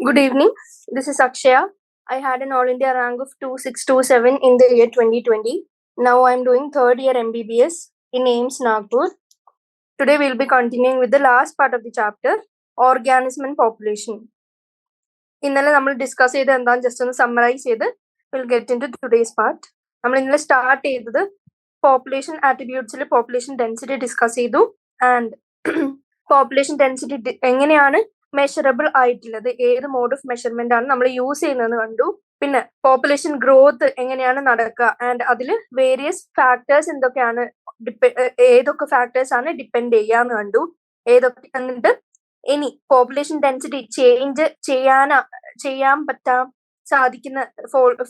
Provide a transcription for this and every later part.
Good evening. This is Akshaya. I had an All India rank of 2627 in the year 2020. Now I'm doing third year MBBS in AIMS Nagpur. Today we'll be continuing with the last part of the chapter, Organism and Population. ഇന്നലെ നമ്മൾ discuss ചെയ്ത് എന്താന്ന് just ഒന്ന് summarise ചെയ്ത് will get into today's part. നമ്മൾ ഇന്നലെ start ചെയ്തത് population ആട്രിബ്യൂട്ട്സിൽ പോപ്പുലേഷൻ ഡെൻസിറ്റി ഡിസ്കസ് ചെയ്തു ആൻഡ് പോപ്പുലേഷൻ ഡെൻസിറ്റി എങ്ങനെയാണ് മെഷറബിൾ ആയിട്ടുള്ളത്, ഏത് മോഡ് ഓഫ് മെഷർമെന്റ് ആണ് നമ്മൾ യൂസ് ചെയ്യുന്നതെന്ന് കണ്ടു. പിന്നെ പോപ്പുലേഷൻ ഗ്രോത്ത് എങ്ങനെയാണ് നടക്കുക ആൻഡ് അതിൽ വേരിയസ് ഫാക്ടേഴ്സ് എന്തൊക്കെയാണ്, ഏതൊക്കെ ഫാക്ടേഴ്സ് ആണ് ഡിപ്പെൻഡ് ചെയ്യാന്ന് കണ്ടു. ഏതൊക്കെ എന്നിട്ട് ഇനി പോപ്പുലേഷൻ ഡെൻസിറ്റി ചേഞ്ച് ചെയ്യാൻ സാധിക്കുന്ന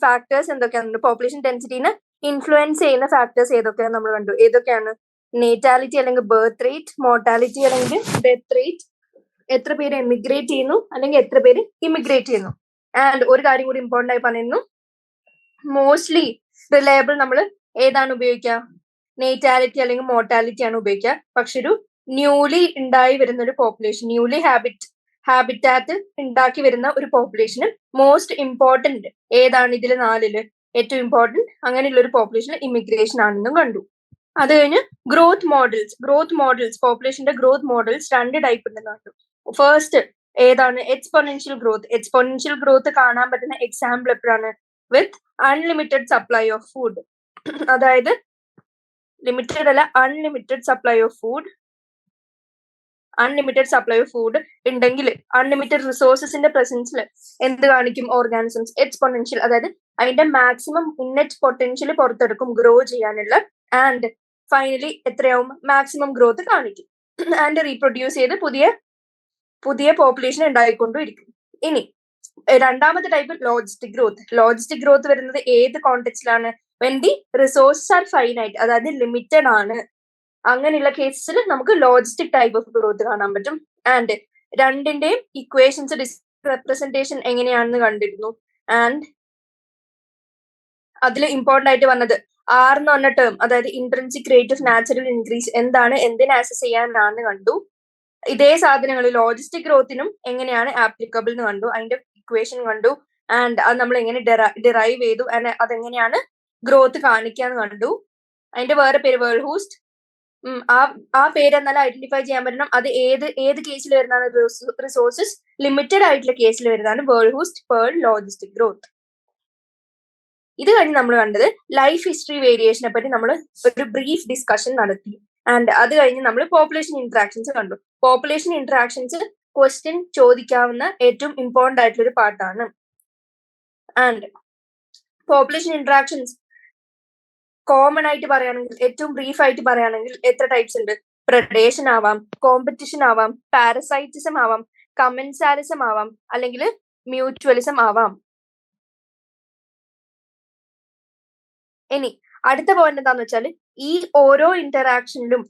ഫാക്ടേഴ്സ് എന്തൊക്കെയാണ്, പോപ്പുലേഷൻ ഡെൻസിറ്റിനെ ഇൻഫ്ലുവൻസ് ചെയ്യുന്ന ഫാക്ടേഴ്സ് ഏതൊക്കെയാണ് നമ്മൾ കണ്ടു. ഏതൊക്കെയാണ്? നേറ്റാലിറ്റി അല്ലെങ്കിൽ ബർത്ത് റേറ്റ്, മോർട്ടാലിറ്റി അല്ലെങ്കിൽ ഡെത്ത് റേറ്റ്, എത്ര പേര് എമിഗ്രേറ്റ് ചെയ്യുന്നു അല്ലെങ്കിൽ എത്ര പേര് ഇമിഗ്രേറ്റ് ചെയ്യുന്നു. ആൻഡ് ഒരു കാര്യം കൂടി ഇമ്പോർട്ടന്റ് ആയി പറയുന്നു, മോസ്റ്റ്ലി റിലയബിൾ നമ്മൾ ഏതാണ് ഉപയോഗിക്കുക? നേറ്റാലിറ്റി അല്ലെങ്കിൽ മോർട്ടാലിറ്റി ആണ് ഉപയോഗിക്കുക. പക്ഷെ ഒരു ന്യൂലി ഉണ്ടായി വരുന്ന ഒരു പോപ്പുലേഷൻ, ന്യൂലി ഹാബിറ്റാറ്റ് ഉണ്ടാക്കി വരുന്ന ഒരു പോപ്പുലേഷന് മോസ്റ്റ് ഇമ്പോർട്ടന്റ് ഏതാണ്? ഇതിൽ നാലില് ഏറ്റവും ഇമ്പോർട്ടന്റ് അങ്ങനെയുള്ള ഒരു പോപ്പുലേഷൻ ഇമിഗ്രേഷൻ ആണെന്നും കണ്ടു. അത് കഴിഞ്ഞ് ഗ്രോത്ത് മോഡൽസ് പോപ്പുലേഷന്റെ ഗ്രോത്ത് മോഡൽസ് രണ്ട് ടൈപ്പ് ഉണ്ടെന്ന് കണ്ടു. ഫസ്റ്റ് ഏതാണ്? എക്സ്പോണൻഷ്യൽ ഗ്രോത്ത് കാണാൻ പറ്റുന്ന എക്സാമ്പിൾ എപ്പോഴാണ്? വിത്ത് അൺലിമിറ്റഡ് സപ്ലൈ ഓഫ് ഫുഡ്. അതായത് ലിമിറ്റഡ് അല്ല, അൺലിമിറ്റഡ് സപ്ലൈ ഓഫ് ഫുഡ് ഉണ്ടെങ്കിൽ, അൺലിമിറ്റഡ് റിസോഴ്സസിന്റെ പ്രസൻസിൽ എന്ത് കാണിക്കും? ഓർഗാനിസംസ് എക്സ്പോണൻഷ്യൽ, അതായത് അതിന്റെ മാക്സിമം ഇന്നറ്റ് പൊട്ടൻഷ്യൽ പുറത്തെടുക്കും ഗ്രോ ചെയ്യാനുള്ള. ആൻഡ് ഫൈനലി എത്രയാവും? മാക്സിമം ഗ്രോത്ത് കാണിക്കും ആൻഡ് റീപ്രൊഡ്യൂസ് ചെയ്ത് പുതിയ പോപ്പുലേഷൻ ഉണ്ടായിക്കൊണ്ടിരിക്കും. ഇനി രണ്ടാമത്തെ ടൈപ്പ് ലോജിസ്റ്റിക് ഗ്രോത്ത് വരുന്നത് ഏത് കോണ്ടെക്സ്റ്റിലാണ്? When the resources are finite, അതായത് ലിമിറ്റഡ് ആണ്. അങ്ങനെയുള്ള കേസസിൽ നമുക്ക് ലോജിസ്റ്റിക് ടൈപ്പ് ഓഫ് ഗ്രോത്ത് കാണാൻ പറ്റും. ആൻഡ് രണ്ടിന്റെയും ഇക്വേഷൻസ് റെപ്രസെന്റേഷൻ എങ്ങനെയാണെന്ന് കണ്ടിരുന്നു. ആൻഡ് അതിൽ ഇമ്പോർട്ടന്റ് ആയിട്ട് വന്നത് ആർ എന്ന് പറഞ്ഞ ടേം, അതായത് intrinsic rate of natural increase എന്താണ്, എന്തിനെ ആക്സസ് ചെയ്യാനാണ് കണ്ടു. ഇതേ സാധനങ്ങൾ ലോജിസ്റ്റിക് ഗ്രോത്തിനും എങ്ങനെയാണ് ആപ്ലിക്കബിൾ എന്ന് കണ്ടു, അതിന്റെ ഇക്വേഷൻ കണ്ടു. ആൻഡ് അത് നമ്മൾ എങ്ങനെ ഡിറൈവ് ചെയ്തു, ആൻഡ് അതെങ്ങനെയാണ് ഗ്രോത്ത് കാണിക്കാന്ന് കണ്ടു. അതിന്റെ വേറെ പേര് വേൾഹൂസ്റ്റ്. ആ പേര് എന്നാലും ഐഡന്റിഫൈ ചെയ്യാൻ പറ്റണം. അത് ഏത് കേസിൽ വരുന്നതാണ്? റിസോഴ്സസ് ലിമിറ്റഡ് ആയിട്ടുള്ള കേസിൽ വരുന്നതാണ് വേൾഹൂസ്റ്റ് പേൾ ലോജിസ്റ്റിക് ഗ്രോത്ത്. ഇത് കഴിഞ്ഞ് നമ്മൾ കണ്ടത് ലൈഫ് ഹിസ്റ്ററി വേരിയേഷനെ പറ്റി നമ്മൾ ഒരു ബ്രീഫ് ഡിസ്കഷൻ നടത്തി. ആൻഡ് അത് കഴിഞ്ഞ് നമ്മൾ പോപ്പുലേഷൻ ഇന്ററാക്ഷൻസ് കണ്ടു. പോപ്പുലേഷൻ ഇന്ററാക്ഷൻസ് ക്വസ്റ്റ്യൻ ചോദിക്കാവുന്ന ഏറ്റവും ഇമ്പോർട്ടന്റ് ആയിട്ടുള്ള ഒരു പാർട്ടാണ്. ആൻഡ് പോപ്പുലേഷൻ ഇന്ററാക്ഷൻസ് കോമൺ ആയിട്ട് പറയുകയാണെങ്കിൽ, ഏറ്റവും ബ്രീഫ് ആയിട്ട് പറയുകയാണെങ്കിൽ എത്ര ടൈപ്സ് ഉണ്ട്? പ്രഡേഷൻ ആവാം, കോമ്പറ്റിഷൻ ആവാം, പാരസൈറ്റിസം ആവാം, കമൻസാലിസം ആവാം, അല്ലെങ്കിൽ മ്യൂച്വലിസം ആവാം. ഇനി അടുത്ത പോയിന്റ് എന്താന്ന് വെച്ചാൽ, ഈ ഓരോ ഇന്ററാക്ഷനിലും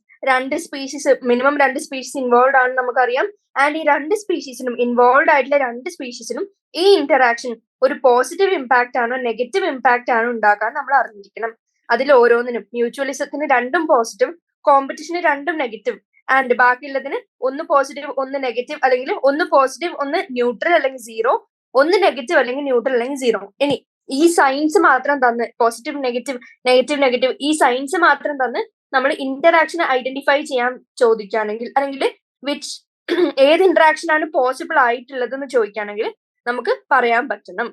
മിനിമം രണ്ട് സ്പീഷീസ് ഇൻവോൾവ് ആണെന്ന് നമുക്കറിയാം. ആൻഡ് ഈ രണ്ട് സ്പീഷീസിനും ഇൻവോൾവ് ആയിട്ടുള്ള രണ്ട് സ്പീഷീസിനും ഈ ഇന്ററാക്ഷൻ ഒരു പോസിറ്റീവ് ഇമ്പാക്ട് ആണോ നെഗറ്റീവ് ഇമ്പാക്ട് ആണോ ഉണ്ടാക്കാൻ നമ്മൾ അറിഞ്ഞിരിക്കണം. അതിൽ ഓരോന്നിനും മ്യൂച്വലിസത്തിന് രണ്ടും പോസിറ്റീവ്, കോമ്പറ്റീഷന് രണ്ടും നെഗറ്റീവ്, ആൻഡ് ബാക്കിയുള്ളതിന് ഒന്ന് പോസിറ്റീവ് ഒന്ന് നെഗറ്റീവ്, അല്ലെങ്കിൽ ഒന്ന് പോസിറ്റീവ് ഒന്ന് ന്യൂട്രൽ അല്ലെങ്കിൽ സീറോ, ഒന്ന് നെഗറ്റീവ് അല്ലെങ്കിൽ ന്യൂട്രൽ അല്ലെങ്കിൽ സീറോ. ഇനി ഈ സൈൻസ് മാത്രം തന്ന് പോസിറ്റീവ് നെഗറ്റീവ് ഈ സൈൻസ് മാത്രം തന്ന് നമ്മൾ ഇന്ററാക്ഷൻ ഐഡന്റിഫൈ ചെയ്യാൻ ചോദിക്കുകയാണെങ്കിൽ, അല്ലെങ്കിൽ ഏത് ഇന്ററാക്ഷൻ ആണ് പോസിബിൾ ആയിട്ടുള്ളത് എന്ന് ചോദിക്കുകയാണെങ്കിൽ നമുക്ക് പറയാൻ പറ്റണം.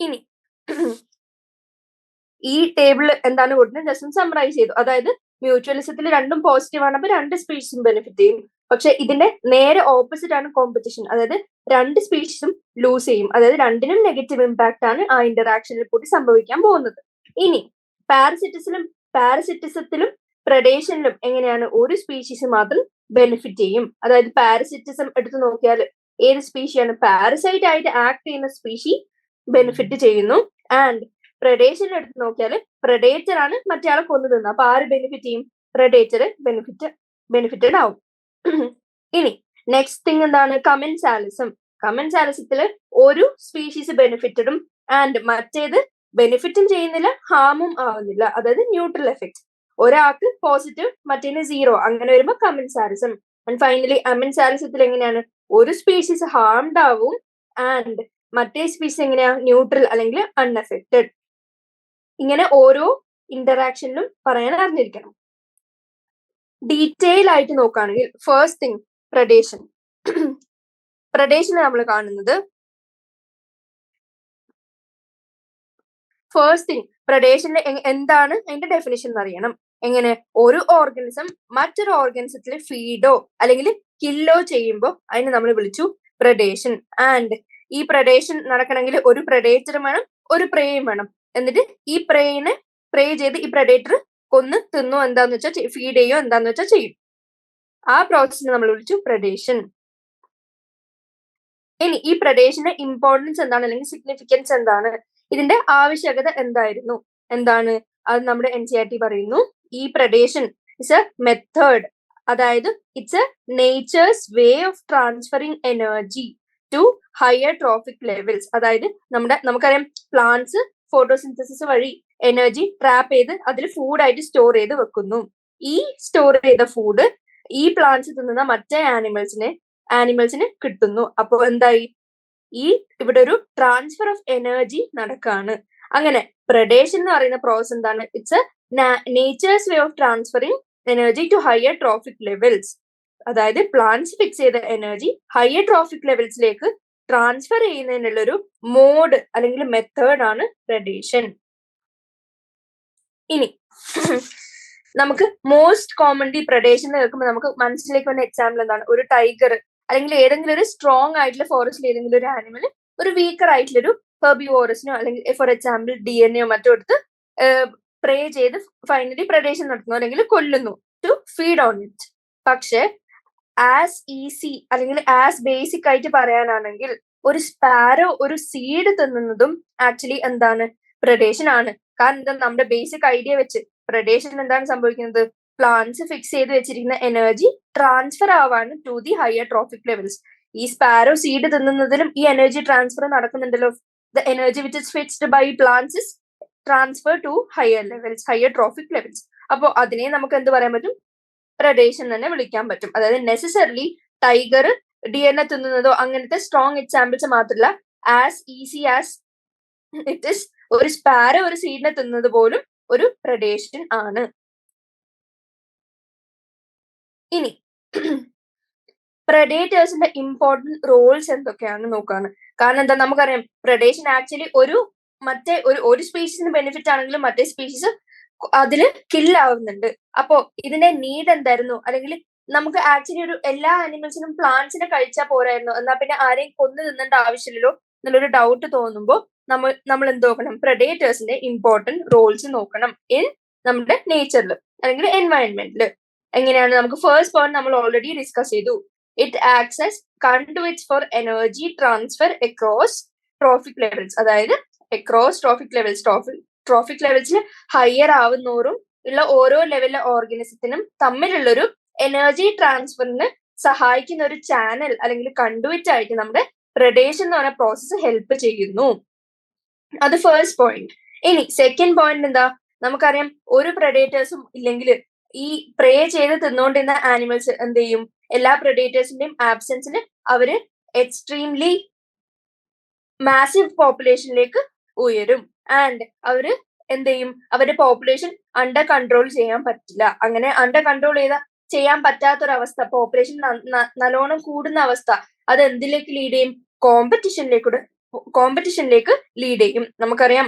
ഇനി ഈ ടേബിൾ എന്താണ് കൊടുക്കുന്നത് ജസ്റ്റ് സമ്മറൈസ് ചെയ്തു. അതായത് മ്യൂച്വലിസത്തിൽ രണ്ടും പോസിറ്റീവ് ആണ്, അപ്പൊ രണ്ട് സ്പീഷീസും ബെനിഫിറ്റ് ചെയ്യും. പക്ഷെ ഇതിന്റെ നേരെ ഓപ്പോസിറ്റ് ആണ് കോമ്പറ്റീഷൻ, അതായത് രണ്ട് സ്പീഷീസും ലൂസ് ചെയ്യും. അതായത് രണ്ടിനും നെഗറ്റീവ് ഇമ്പാക്ട് ആണ് ആ ഇന്ററാക്ഷനിൽ കൂടി സംഭവിക്കാൻ പോകുന്നത്. ഇനി പാരസിറ്റിസത്തിലും പ്രഡേഷനിലും എങ്ങനെയാണ്? ഒരു സ്പീഷീസ് മാത്രം ബെനിഫിറ്റ് ചെയ്യും. അതായത് പാരസിറ്റിസം എടുത്ത് നോക്കിയാൽ ഏത് സ്പീഷിയാണ്? പാരസൈറ്റ് ആയിട്ട് ആക്ട് ചെയ്യുന്ന സ്പീഷി ബെനിഫിറ്റ് ചെയ്യുന്നു. ആൻഡ് പ്രഡേഷൻ എടുത്ത് നോക്കിയാൽ പ്രഡേറ്റർ ആണ് മറ്റേ ആളെ കൊന്നു തിന്നത്, അപ്പൊ ആര് ബെനിഫിറ്റ് ചെയ്യും? പ്രഡേറ്റർ ബെനിഫിറ്റഡ് ആവും. ഇനി നെക്സ്റ്റ് തിങ് എന്താണ്? കമൻസാലിസത്തില് ഒരു സ്പീഷീസ് ബെനിഫിറ്റഡും ആൻഡ് മറ്റേത് ബെനിഫിറ്റും ചെയ്യുന്നില്ല ഹാമും ആവുന്നില്ല, അതായത് ന്യൂട്രൽ എഫക്ട്. ഒരാൾക്ക് പോസിറ്റീവ് മറ്റേന് സീറോ, അങ്ങനെ വരുമ്പോൾ കമൻസാലിസം. ആൻഡ് ഫൈനലി അമൻസാലിസത്തിൽ എങ്ങനെയാണ്? ഒരു സ്പീഷീസ് ഹാംഡ് ആവും ആൻഡ് മറ്റേ സ്പീഷീസ് എങ്ങനെയാ ന്യൂട്രൽ അല്ലെങ്കിൽ അൺഅഫക്റ്റഡ്. ഇങ്ങനെ ഓരോ ഇന്ററാക്ഷനിലും പറയാൻ അറിഞ്ഞിരിക്കണം. ഡീറ്റെയിൽ ആയിട്ട് നോക്കുകയാണെങ്കിൽ ഫസ്റ്റ് തിങ് പ്രഡേഷൻ. പ്രഡേഷൻ നമ്മൾ കാണുന്നത് ഫസ്റ്റ് തിങ് പ്രഡേഷന്റെ എന്താണ് അതിന്റെ ഡെഫിനിഷൻ എന്ന് അറിയണം. എങ്ങനെ ഒരു ഓർഗാനിസം മറ്റൊരു ഓർഗാനിസത്തിൽ ഫീഡോ അല്ലെങ്കിൽ കില്ലോ ചെയ്യുമ്പോൾ അതിനെ നമ്മൾ വിളിച്ചു പ്രഡേഷൻ. ആൻഡ് ഈ പ്രഡേഷൻ നടക്കണമെങ്കിൽ ഒരു പ്രഡേറ്ററും വേണം ഒരു പ്രേയും വേണം. എന്നിട്ട് ഈ പ്രേ ചെയ്ത് ഈ പ്രഡേറ്റർ കൊന്ന് തിന്നോ എന്താന്ന് വെച്ചാൽ ഫീഡ് ചെയ്യോ എന്താന്ന് വെച്ചാൽ ചെയ്യും. ആ പ്രോസസ്സിനെ നമ്മൾ വിളിച്ചു പ്രഡേഷൻ. ഇനി ഈ പ്രഡേഷന്റെ ഇമ്പോർട്ടൻസ് എന്താണ് അല്ലെങ്കിൽ സിഗ്നിഫിക്കൻസ് എന്താണ്, ഇതിന്റെ ആവശ്യകത എന്താണ് അത് നമ്മുടെ NCERT പറയുന്നു. ഈ പ്രഡേഷൻ ഇസ് എ മെത്തേഡ്, അതായത് it's a nature's way of transferring energy to higher trophic levels. അതായത് നമുക്കറിയാം പ്ലാന്റ്സ് ഫോട്ടോസിന്തസിസ് വഴി എനർജി ട്രാപ്പ് ചെയ്ത് അതിൽ ഫുഡായിട്ട് സ്റ്റോർ ചെയ്ത് വെക്കുന്നു. ഈ സ്റ്റോർ ചെയ്ത ഫുഡ് ഈ പ്ലാന്റ്സ് തിന്നുന്ന മറ്റേ ആനിമൽസിന് കിട്ടുന്നു. അപ്പോൾ എന്തായി, ഇവിടെ ഒരു ട്രാൻസ്ഫർ ഓഫ് എനർജി നടക്കാണ്. അങ്ങനെ പ്രഡേഷൻ എന്ന് പറയുന്ന പ്രോസസ് എന്താണ്, it's a nature's way of transferring energy to higher trophic levels. അതായത് പ്ലാന്റ്സ് ഫിക്സ് ചെയ്ത എനർജി ഹയർ ട്രോഫിക് ലെവൽസിലേക്ക് ട്രാൻസ്ഫർ ചെയ്യുന്നതിനുള്ളൊരു മോഡ് അല്ലെങ്കിൽ മെത്തേഡ് ആണ് പ്രഡേഷൻ. ഇനി നമുക്ക് മോസ്റ്റ് കോമൺലി പ്രഡേഷൻ കേൾക്കുമ്പോൾ നമുക്ക് മനസ്സിലേക്ക് വന്ന എക്സാമ്പിൾ എന്താണ്, ഒരു ടൈഗർ അല്ലെങ്കിൽ ഏതെങ്കിലും ഒരു സ്ട്രോങ് ആയിട്ടുള്ള ഫോറസ്റ്റിൽ ഏതെങ്കിലും ഒരു ആനിമൽ ഒരു വീക്കർ ആയിട്ടുള്ളൊരു ഹെർബിവോറസിനോ അല്ലെങ്കിൽ ഫോർ എക്സാമ്പിൾ DNA മറ്റോ എടുത്ത് പ്രേ ചെയ്ത് ഫൈനലി പ്രഡേഷൻ നടത്തുന്നു അല്ലെങ്കിൽ കൊല്ലുന്നു ടു ഫീഡ് ഓൺ ഇറ്റ്. പക്ഷെ ആസ് ഈസി അല്ലെങ്കിൽ ആസ് ബേസിക് ആയിട്ട് പറയാനാണെങ്കിൽ ഒരു സ്പാരോ ഒരു സീഡ് തിന്നുന്നതും ആക്ച്വലി എന്താണ്, പ്രഡേഷൻ ആണ്. കാരണം എന്താ, നമ്മുടെ ബേസിക് ഐഡിയ വെച്ച് പ്രഡേഷൻ എന്താണ് സംഭവിക്കുന്നത്, പ്ലാന്റ്സ് ഫിക്സ് ചെയ്ത് വെച്ചിരിക്കുന്ന എനർജി ട്രാൻസ്ഫർ ആവാണ് to the higher trophic levels. ഈ സ്പാരോ സീഡ് തിന്നുന്നതിലും ഈ എനർജി ട്രാൻസ്ഫർ നടക്കുന്നുണ്ടല്ലോ. The energy which is fixed by plants is transfer to higher levels, higher trophic levels. അപ്പോൾ അതിനെ നമുക്ക് എന്ത് പറയാൻ പറ്റും, പ്രഡേഷൻ തന്നെ വിളിക്കാൻ പറ്റും. അതായത് നെസസറിലി ടൈഗർ DNA തിന്നുന്നതോ അങ്ങനത്തെ സ്ട്രോങ് എക്സാമ്പിൾസ് മാത്രമല്ല, as easy as it is ഒരു സ്പാരോ ഒരു സീഡിനെ തിന്നത് പോലും ഒരു പ്രഡേഷൻ ആണ്. ഇനി പ്രഡേറ്റേഴ്സിന്റെ ഇമ്പോർട്ടന്റ് റോൾസ് എന്തൊക്കെയാണെന്ന് നോക്കാണ്. കാരണം എന്താ, നമുക്കറിയാം പ്രഡേഷൻ ആക്ച്വലി ഒരു സ്പീഷീസിന് ബെനിഫിറ്റ് ആണെങ്കിലും മറ്റേ സ്പീഷീസ് അതില് കില്ലാവുന്നുണ്ട്. അപ്പോ ഇതിന്റെ നീഡ് എന്തായിരുന്നു, അല്ലെങ്കിൽ നമുക്ക് ആക്ച്വലി ഒരു എല്ലാ ആനിമൽസിനും പ്ലാന്റ്സിനെ കഴിച്ചാൽ പോരായിരുന്നു, എന്നാ പിന്നെ ആരെയും കൊന്നു തിന്നേണ്ട ആവശ്യമില്ലല്ലോ എന്നുള്ളൊരു ഡൗട്ട് തോന്നുമ്പോൾ നമ്മൾ എന്ത് നോക്കണം, പ്രഡേറ്റേഴ്സിന്റെ ഇമ്പോർട്ടന്റ് റോൾസ് നോക്കണം ഇൻ നമ്മുടെ നേച്ചറിൽ അല്ലെങ്കിൽ എൻവയൺമെന്റിൽ. എങ്ങനെയാണ്, നമുക്ക് ഫസ്റ്റ് പോയിന്റ് നമ്മൾ ഓൾറെഡി ഡിസ്കസ് ചെയ്തു. It acts as conduits for energy transfer across trophic levels. അതായത് അക്രോസ് ട്രോഫിക് ലെവൽസിൽ ഹയർ ആവുന്നോറും ഉള്ള ഓരോ ലെവലിലെ ഓർഗാനിസത്തിനും തമ്മിലുള്ളൊരു എനർജി ട്രാൻസ്ഫറിന് സഹായിക്കുന്ന ഒരു ചാനൽ അല്ലെങ്കിൽ കണ്ടുവിറ്റ് ആയിട്ട് നമ്മുടെ പ്രഡേഷൻ എന്ന് പറഞ്ഞ പ്രോസസ്സ് ഹെൽപ്പ് ചെയ്യുന്നു. അത് ഫസ്റ്റ് പോയിന്റ്. ഇനി സെക്കൻഡ് പോയിന്റ് എന്താ, നമുക്കറിയാം ഒരു പ്രഡേറ്റേഴ്സും ഇല്ലെങ്കിൽ ഈ പ്രേ ചെയ്ത് തിന്നുകൊണ്ടിരുന്ന ആനിമൽസ് എന്ത് ചെയ്യും, എല്ലാ പ്രഡേറ്റേഴ്സിന്റെയും ആബ്സെൻസിൽ അവര് എക്സ്ട്രീംലി മാസീവ് പോപ്പുലേഷനിലേക്ക് ഉയരും. ആൻഡ് അവര് എന്ത് ചെയ്യും, അവരുടെ പോപ്പുലേഷൻ അണ്ടർ കൺട്രോൾ ചെയ്യാൻ പറ്റില്ല. അങ്ങനെ അണ്ടർ കൺട്രോൾ ചെയ്യാൻ പറ്റാത്തൊരവസ്ഥ, പോപ്പുലേഷൻ നല്ലോണം കൂടുന്ന അവസ്ഥ, അത് എന്തിലേക്ക് ലീഡ് ചെയ്യും, കോമ്പറ്റീഷനിലേക്ക് ലീഡ് ചെയ്യും. നമുക്കറിയാം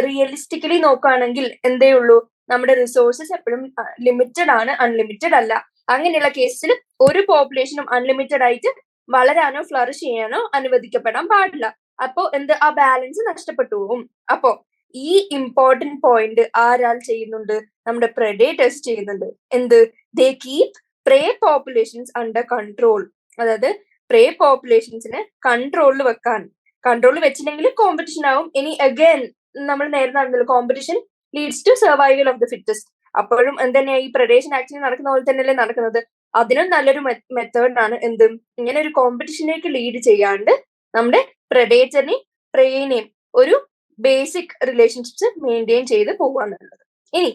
റിയലിസ്റ്റിക്കലി നോക്കുകയാണെങ്കിൽ എന്തേ ഉള്ളൂ, നമ്മുടെ റിസോഴ്സസ് എപ്പോഴും ലിമിറ്റഡ് ആണ്, അൺലിമിറ്റഡ് അല്ല. അങ്ങനെയുള്ള കേസിൽ ഒരു പോപ്പുലേഷനും അൺലിമിറ്റഡ് ആയിട്ട് വളരാനോ ഫ്ലറിഷ് ചെയ്യാനോ അനുവദിക്കപ്പെടാൻ പാടില്ല. അപ്പോ ആ ബാലൻസ് നഷ്ടപ്പെട്ടു പോകും. അപ്പോ ഈ ഇമ്പോർട്ടന്റ് പോയിന്റ് ആരാൾ ചെയ്യുന്നുണ്ട്, നമ്മുടെ പ്രഡേറ്റേഴ്സ് ചെയ്യുന്നുണ്ട്. എന്ത്, ദേ കീപ് പ്രേ പോപ്പുലേഷൻസ് അണ്ടർ കൺട്രോൾ. അതായത് പ്രേ പോപ്പുലേഷൻസിനെ കൺട്രോളിൽ വെച്ചില്ലെങ്കിൽ കോമ്പറ്റീഷൻ ആവും. ഇനി അഗൈൻ നമ്മൾ നേരത്തെ നടന്നല്ലോ, competition leads to survival of the fittest. അപ്പോഴും എന്തെന്നെയാ ഈ പ്രഡേഷൻ ആക്ച്വലി നടക്കുന്ന പോലെ തന്നെയല്ലേ നടക്കുന്നത്. അതിനും നല്ലൊരു മെത്തേഡ് ആണ് എന്ത്, ഇങ്ങനെ ഒരു കോമ്പറ്റീഷനിലേക്ക് ലീഡ് ചെയ്യാണ്ട് നമ്മുടെ പ്രഡേറ്ററിനെയും പ്രേയിനെയും ഒരു ബേസിക് റിലേഷൻഷിപ്സ് മെയിൻറ്റെയിൻ ചെയ്ത് പോവാന്നുള്ളത്. ഇനി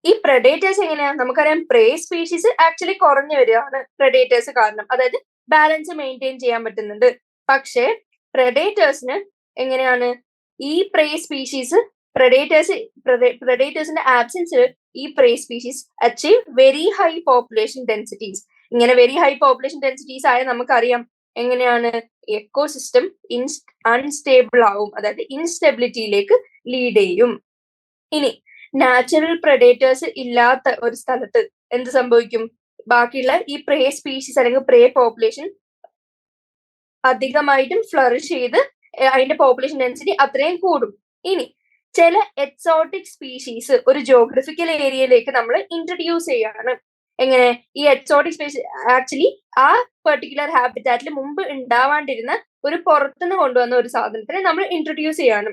ഈ predators എങ്ങനെയാ? നമുക്കറിയാം prey species ആക്ച്വലി കുറഞ്ഞു വരികയാണ് predators കാരണം. അതായത് ബാലൻസ് മെയിൻറ്റെയിൻ ചെയ്യാൻ പറ്റുന്നുണ്ട്. പക്ഷേ predators-ന് എങ്ങനെയാണ് ഈ prey species predators-ന്റെ ആബ്സെൻസിൽ ഈ prey species achieve very high population densities. ഇങ്ങനെ very high population densities ആയ നമുക്കറിയാം എങ്ങനെയാണ് എക്കോസിസ്റ്റം അൺസ്റ്റേബിൾ ആവും, അതായത് ഇൻസ്റ്റെബിലിറ്റിയിലേക്ക് ലീഡ് ചെയ്യും. ഇനി നാച്ചുറൽ predators ഇല്ലാത്ത ഒരു സ്ഥലത്ത് എന്ത് സംഭവിക്കും? ബാക്കിയുള്ള ഈ prey species അല്ലെങ്കിൽ prey population അധികമായിട്ടും ഫ്ലറിഷ് ചെയ്ത് അതിന്റെ പോപ്പുലേഷൻ ഡെൻസിറ്റി അത്രയും കൂടും. ഇനി ചില എക്സോട്ടിക് സ്പീഷീസ് ഒരു ജോഗ്രഫിക്കൽ ഏരിയയിലേക്ക് നമ്മൾ ഇൻട്രൊഡ്യൂസ് ചെയ്യാണ്. എങ്ങനെ? ഈ എക്സോട്ടിക് സ്പീഷീസ് ആക്ച്വലി ആ പെർട്ടിക്കുലർ ഹാബിറ്റാറ്റിൽ മുമ്പ് ഉണ്ടാവാണ്ടിരുന്ന ഒരു പുറത്തുനിന്ന് കൊണ്ടുവന്ന ഒരു സാധനത്തിനെ നമ്മൾ ഇൻട്രൊഡ്യൂസ് ചെയ്യാണ്.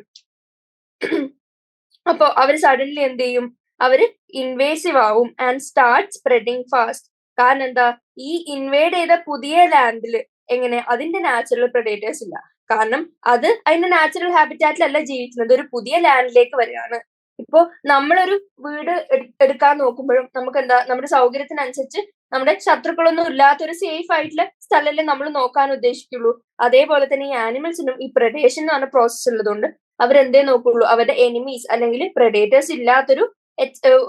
അപ്പോ അവർ സഡൻലി എന്ത് ചെയ്യും? അവര് ഇൻവേസീവ് ആവും ആൻഡ് സ്റ്റാർട്ട് സ്പ്രെഡിങ് ഫാസ്റ്റ്. കാരണം എന്താ? ഈ ഇൻവേഡ് ചെയ്ത പുതിയ ലാൻഡില് എങ്ങനെ അതിന്റെ നാച്ചുറൽ predators ഇല്ല. കാരണം അത് അതിന്റെ നാച്ചുറൽ ഹാബിറ്റാറ്റിലല്ല ജീവിക്കുന്നത്, ഒരു പുതിയ ലാൻഡിലേക്ക് വരികയാണ്. ഇപ്പോ നമ്മളൊരു വീട് എടുക്കാൻ നോക്കുമ്പോഴും നമുക്ക് എന്താ, നമ്മുടെ സൗകര്യത്തിനനുസരിച്ച് നമ്മുടെ ശത്രുക്കളൊന്നും ഇല്ലാത്ത ഒരു സേഫ് ആയിട്ടുള്ള സ്ഥലമല്ലേ നമ്മൾ നോക്കാൻ ഉദ്ദേശിക്കുള്ളൂ. അതേപോലെ തന്നെ ഈ ആനിമൽസിനും ഈ predation എന്ന് പറഞ്ഞ പ്രോസസ് ഉള്ളതുകൊണ്ട് അവരെന്തേ നോക്കുള്ളൂ? അവരുടെ എനിമീസ് അല്ലെങ്കിൽ predators ഇല്ലാത്തൊരു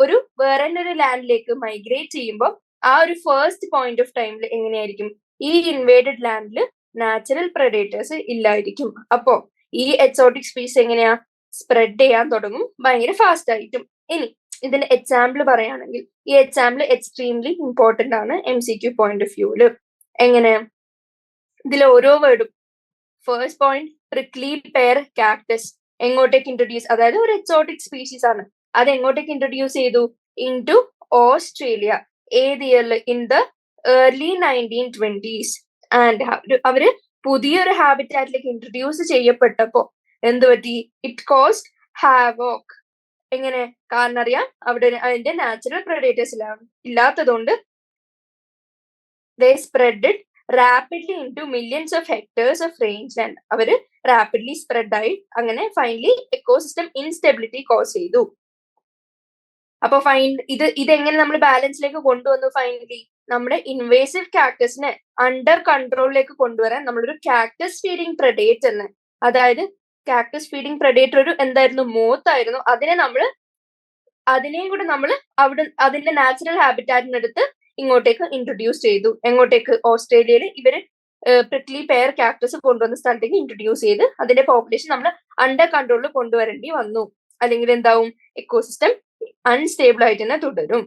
ഒരു വേറെ ഒരു ലാൻഡിലേക്ക് മൈഗ്രേറ്റ് ചെയ്യുമ്പോൾ ആ ഒരു ഫസ്റ്റ് പോയിന്റ് ഓഫ് ടൈമിൽ എങ്ങനെയായിരിക്കും? ഈ ഇൻവേഡഡ് ലാൻഡിൽ നാച്ചുറൽ predators ഇല്ലായിരിക്കും. അപ്പോ ഈ എക്സോട്ടിക് സ്പീഷീസ് എങ്ങനെയാ സ്പ്രെഡ് ചെയ്യാൻ തുടങ്ങും ഭയങ്കര ഫാസ്റ്റ് ആയിട്ടും. ഇനി ഇതിന്റെ എക്സാമ്പിൾ പറയുകയാണെങ്കിൽ ഈ എക്സാമ്പിൾ എക്സ്ട്രീംലി ഇമ്പോർട്ടന്റ് ആണ് MCQ പോയിന്റ് ഓഫ് വ്യൂവില്. എങ്ങനെ? ഇതിൽ ഓരോ വേർഡും first point prickly pear cactus എങ്ങോട്ടേക്ക് ഇൻട്രൊഡ്യൂസ്, അതായത് ഒരു എക്സോട്ടിക് സ്പീഷീസ് ആണ്, അത് എങ്ങോട്ടേക്ക് ഇൻട്രൊഡ്യൂസ് ചെയ്തു? Into Australia. ഏത് ഇയറിൽ? In the early 1920s. And അവര് പുതിയൊരു ഹാബിറ്റാറ്റിലേക്ക് ഇൻട്രൊഡ്യൂസ് ചെയ്യപ്പെട്ടപ്പോ എന്ത് പറ്റി? It caused havoc. എങ്ങനെ? കാരണം അറിയാം അവിടെ അതിന്റെ നാച്ചുറൽ predators ഇല്ലാത്തതുകൊണ്ട് they spread it rapidly into millions of hectares of rangeland. അവര് റാപ്പിഡ്ലി സ്പ്രെഡ് ആയി അങ്ങനെ ഫൈനലി എക്കോസിസ്റ്റം ഇൻസ്റ്റെബിലിറ്റി കോസ് ചെയ്തു. അപ്പൊ ഇതെങ്ങനെ നമ്മൾ ബാലൻസിലേക്ക് കൊണ്ടുവന്നു? ഫൈനലി നമ്മുടെ ഇൻവേസീവ് കാക്ടസിനെ അണ്ടർ കൺട്രോളിലേക്ക് കൊണ്ടുവരാൻ നമ്മളൊരു കാക്ടസ് ഫീഡിങ് predator, അതായത് കാക്ടസ് ഫീഡിങ് predator ഒരു എന്തായിരുന്നു? മോത്തായിരുന്നു. അതിനെയും കൂടെ നമ്മൾ അവിടെ അതിന്റെ നാച്ചുറൽ ഹാബിറ്റാറ്റിനടുത്ത് ഇങ്ങോട്ടേക്ക് ഇൻട്രൊഡ്യൂസ് ചെയ്തു. എങ്ങോട്ടേക്ക്? ഓസ്ട്രേലിയയിൽ ഇവര് പ്രിക്ലി പെയർ കാക്ടസ് കൊണ്ടുവന്ന സ്ഥലത്തേക്ക് ഇൻട്രൊഡ്യൂസ് ചെയ്ത് അതിന്റെ പോപ്പുലേഷൻ നമ്മൾ അണ്ടർ കൺട്രോളിൽ കൊണ്ടുവരേണ്ടി വന്നു. അല്ലെങ്കിൽ എന്താവും? എക്കോസിസ്റ്റം അൺസ്റ്റേബിൾ ആയിട്ട് തന്നെ തുടരും.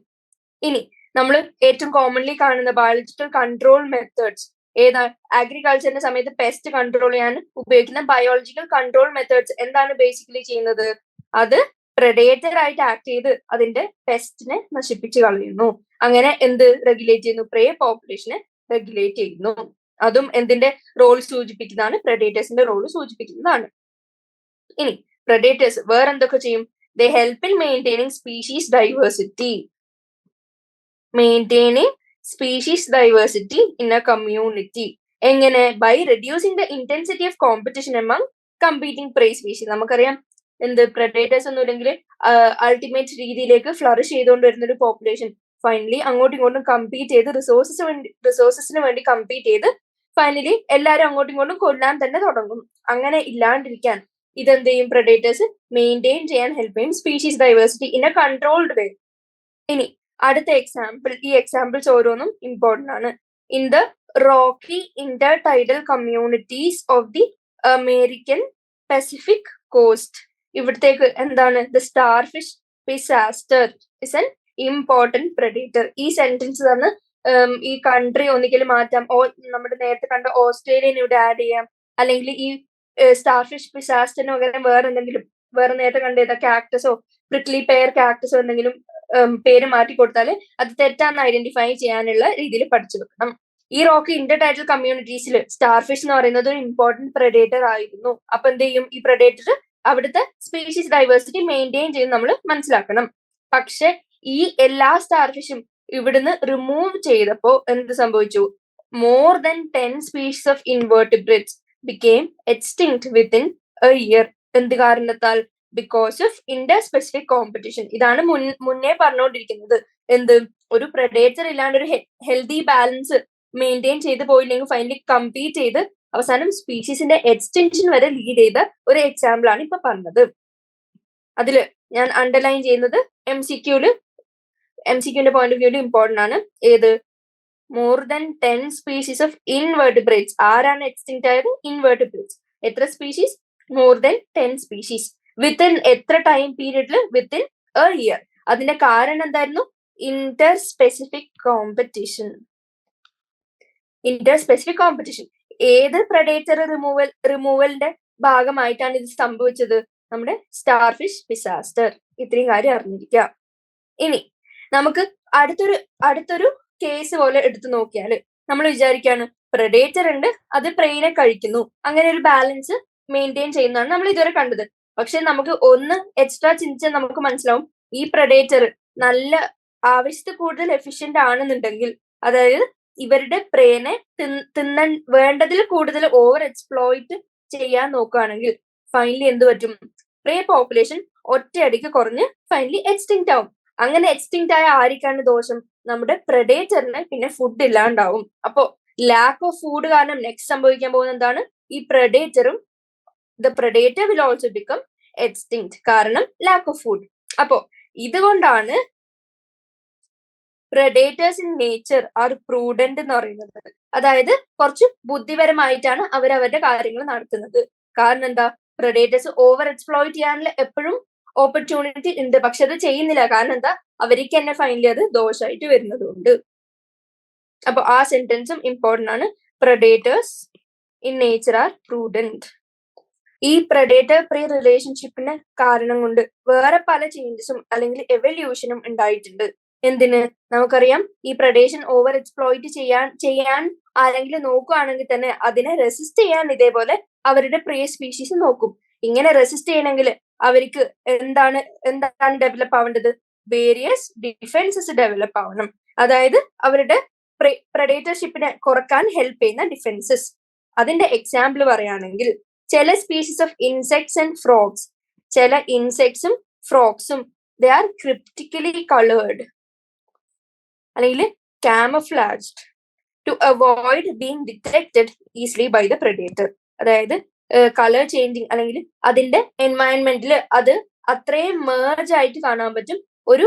ഇനി നമ്മൾ ഏറ്റവും കോമൺലി കാണുന്ന ബയോളജിക്കൽ കൺട്രോൾ മെത്തേഡ്സ് ഏതാ? അഗ്രികൾച്ചറിന്റെ സമയത്ത് പെസ്റ്റ് കൺട്രോൾ ചെയ്യാൻ ഉപയോഗിക്കുന്ന ബയോളജിക്കൽ കൺട്രോൾ മെത്തേഡ്സ് എന്താണ് ബേസിക്കലി ചെയ്യുന്നത്? അത് predator ആയിട്ട് ആക്ട് ചെയ്ത് അതിന്റെ പെസ്റ്റിനെ നശിപ്പിച്ച് കളയുന്നു. അങ്ങനെ എന്ത് റെഗുലേറ്റ് ചെയ്യുന്നു? പ്രേ പോപ്പുലേഷനെ റെഗുലേറ്റ് ചെയ്യുന്നു. അതും എന്തിന്റെ റോൾ സൂചിപ്പിക്കുന്നതാണ്? predators-ന്റെ റോൾ സൂചിപ്പിക്കുന്നതാണ്. ഇനി predators വേറെ എന്തൊക്കെ ചെയ്യും? They help in maintaining species diversity. In a community. എങ്ങനെ? By reducing the intensity of competition among competing prey species. നമുക്കറിയാം എന്ത് predators ഒന്നും ഇല്ലെങ്കിൽ അൾട്ടിമേറ്റ് രീതിയിലേക്ക് ഫ്ലറിഷ് ചെയ്തുകൊണ്ട് വരുന്ന ഒരു പോപ്പുലേഷൻ ഫൈനലി അങ്ങോട്ടും ഇങ്ങോട്ടും കമ്പീറ്റ് ചെയ്ത് റിസോഴ്സസിന് വേണ്ടി കമ്പീറ്റ് ചെയ്ത് ഫൈനലി എല്ലാവരും അങ്ങോട്ടും ഇങ്ങോട്ടും കൊല്ലാൻ തന്നെ തുടങ്ങും. അങ്ങനെ ഇല്ലാണ്ടിരിക്കാൻ ഇതെന്ത് ചെയ്യും? predators മെയിൻറ്റെയിൻ ചെയ്യാൻ ഹെൽപ്പ് ചെയ്യും species diversity in a controlled way. ഇനി അടുത്ത എക്സാമ്പിൾ, ഈ എക്സാമ്പിൾസ് ഓരോന്നും ഇമ്പോർട്ടന്റ് ആണ്. In the rocky intertidal communities of the American Pacific coast. ഇവിടത്തേക്ക് എന്താണ്? The starfish Pisaster is an important predator. ഈ സെന്റൻസ് തന്ന് ഈ കൺട്രി ഒന്നിക്കലും മാറ്റാം. നമ്മുടെ നേരത്തെ കണ്ട ഓസ്ട്രേലിയൻ ഇവിടെ ആഡ് ചെയ്യാം, അല്ലെങ്കിൽ ഈ സ്റ്റാർഫിഷ് പിസാസ്റ്ററിന് പകരം വേറെ നേരത്തെ കണ്ട ഏതാ? കാക്ടസോ പ്രിക്ലി പെയർ കാക്ടസോ എന്തെങ്കിലും പേര് മാറ്റി കൊടുത്താൽ അത് തെറ്റാന്ന് ഐഡന്റിഫൈ ചെയ്യാനുള്ള രീതിയിൽ പഠിച്ചു വെക്കണം. ഈ റോക്കി ഇന്റർടൈഡൽ കമ്മ്യൂണിറ്റീസിൽ സ്റ്റാർഫിഷ് എന്ന് പറയുന്നത് ഒരു ഇമ്പോർട്ടന്റ് predator ആയിരുന്നു. അപ്പൊ എന്ത് ചെയ്യും? ഈ predator അവിടുത്തെ സ്പീഷീസ് ഡൈവേഴ്സിറ്റി മെയിൻറ്റെയിൻ ചെയ്ത് നമ്മൾ മനസ്സിലാക്കണം. പക്ഷെ ഈ എല്ലാ സ്റ്റാർഫിഷും ഇവിടുന്ന് റിമൂവ് ചെയ്തപ്പോ എന്ത് സംഭവിച്ചു? more than 10 species of invertebrates became extinct within a year. എന്ത് കാരണത്താൽ? Because of Inter specific competition. ഇതാണ് മുന്നേ പറഞ്ഞുകൊണ്ടിരിക്കുന്നത്. എന്ത്, ഒരു പ്രഡേറ്റർ ഇല്ലാണ്ട് ഒരു ഹെൽത്തി ബാലൻസ് മെയിൻറ്റെയിൻ ചെയ്ത് പോയില്ലെങ്കിൽ ഫൈനലി കമ്പീറ്റ് ചെയ്ത് അവസാനം സ്പീഷീസിന്റെ എക്സ്റ്റെൻഷൻ വരെ ലീഡ് ചെയ്ത ഒരു എക്സാമ്പിൾ ആണ് ഇപ്പൊ പറഞ്ഞത്. അതില് ഞാൻ അണ്ടർലൈൻ ചെയ്യുന്നത് MCQന്റെ പോയിന്റ് ഓഫ് വ്യൂല് ഇമ്പോർട്ടന്റ് ആണ്. ഏത്, more than 10 species of invertebrates. ആരാണ് എക്സ്റ്റിങ്ക്ട് ആയത്? ഇൻവെർട്ടിബ്രേറ്റ്സ്. എത്ര species? More than 10 species. Within എത്ര ടൈം പീരിയഡിൽ? Within a year. അതിന്റെ കാരണം എന്തായിരുന്നു? Interspecific competition. Interspecific competition. ഏത് പ്രഡേറ്റർ റിമൂവലിന്റെ ഭാഗമായിട്ടാണ് ഇത് സംഭവിച്ചത്? നമ്മുടെ സ്റ്റാർഫിഷ് ഡിസാസ്റ്റർ. ഇത്രയും കാര്യം അറിഞ്ഞിരിക്കുക. ഇനി നമുക്ക് അടുത്തൊരു കേസ് പോലെ എടുത്തു നോക്കിയാല് നമ്മൾ വിചാരിക്കാണ് പ്രഡേറ്റർ ഉണ്ട്, അത് പ്രേനെ കഴിക്കുന്നു, അങ്ങനെ ഒരു ബാലൻസ് മെയിൻറ്റെയിൻ ചെയ്യുന്നതാണ് നമ്മൾ ഇതുവരെ കണ്ടത്. പക്ഷെ നമുക്ക് ഒന്ന് എക്സ്ട്രാ ചിന്തിച്ചാൽ നമുക്ക് മനസ്സിലാവും, ഈ പ്രഡേറ്റർ നല്ല ആവശ്യത്തിൽ കൂടുതൽ എഫിഷ്യന്റ് ആണെന്നുണ്ടെങ്കിൽ, അതായത് ഇവരുടെ പ്രേനെ തിന്നാൻ വേണ്ടതിൽ കൂടുതൽ ഓവർ എക്സ്പ്ലോയിറ്റ് ചെയ്യാൻ നോക്കുകയാണെങ്കിൽ ഫൈനലി എന്ത് പറ്റും? പ്രേ പോപ്പുലേഷൻ ഒറ്റയടിക്ക് കുറഞ്ഞ് ഫൈനലി എക്സ്റ്റിങ്ക്റ്റ് ആവും. അങ്ങനെ എക്സ്റ്റിങ്ക്റ്റ് ആയ ആർക്കാണ് ദോഷം? നമ്മുടെ പ്രഡേറ്ററിന് പിന്നെ ഫുഡ് ഇല്ലാണ്ടാവും. അപ്പോ ലാക്ക് ഓഫ് ഫുഡ് കാരണം നെക്സ്റ്റ് സംഭവിക്കാൻ പോകുന്ന എന്താണ്? ഈ പ്രഡേറ്ററും the predator will also become extinct, കാരണം ലാക്ക് ഓഫ് ഫുഡ്. അപ്പോ ഇതുകൊണ്ടാണ് predators in nature are prudent എന്ന് പറയുന്നത്. അതായത് കുറച്ച് ബുദ്ധിപരമായിട്ടാണ് അവരവരുടെ കാര്യങ്ങൾ നടത്തുന്നത്. കാരണം എന്താ? പ്രഡേറ്റേഴ്സ് ഓവർ എക്സ്പ്ലോയിറ്റ് ചെയ്യാനുള്ള എപ്പോഴും ഓപ്പർച്യൂണിറ്റി ഉണ്ട്, പക്ഷെ അത് ചെയ്യുന്നില്ല. കാരണം എന്താ? അവർക്ക് തന്നെ ഫൈനലി അത് ദോഷമായിട്ട് വരുന്നതുകൊണ്ട്. അപ്പൊ ആ സെന്റൻസും ഇമ്പോർട്ടന്റ് ആണ്. Predators in nature are prudent. ഈ പ്രഡേറ്റർ പ്രേ റിലേഷൻഷിപ്പിന് കാരണം കൊണ്ട് വേറെ പല ചേഞ്ചസും അല്ലെങ്കിൽ എവല്യൂഷനും ഉണ്ടായിട്ടുണ്ട്. എന്തിന്? നമുക്കറിയാം, ഈ പ്രഡേഷൻ ഓവർ എക്സ്പ്ലോയിറ്റ് ചെയ്യാൻ ആരെങ്കിലും നോക്കുകയാണെങ്കിൽ തന്നെ അതിനെ റെസിസ്റ്റ് ചെയ്യാൻ ഇതേപോലെ അവരുടെ പ്രേ സ്പീഷീസ് നോക്കും. ഇങ്ങനെ റെസിസ്റ്റ് ചെയ്യണമെങ്കിൽ അവർക്ക് എന്താണ് ഡെവലപ്പ് ആവേണ്ടത്? വേരിയസ് ഡിഫൻസസ് ഡെവലപ്പ് ആവണം. അതായത് അവരുടെ പ്രഡേറ്റർഷിപ്പിനെ കുറക്കാൻ ഹെൽപ്പ് ചെയ്യുന്ന ഡിഫൻസസ്. അതിന്റെ എക്സാമ്പിൾ പറയുകയാണെങ്കിൽ ചില species of insects and frogs, ചില ഇൻസെക്ട്സും ഫ്രോഗ്സും ദേ ആർ ക്രിപ്റ്റിക്കലി കളേർഡ് അല്ലെങ്കിൽ camouflaged to avoid being detected easily by the predator. അതായത് കളർ ചേഞ്ചിങ് അല്ലെങ്കിൽ അതിന്റെ എൻവയൺമെന്റിൽ അത് അത്രയും മേർജ് ആയിട്ട് കാണാൻ പറ്റും. ഒരു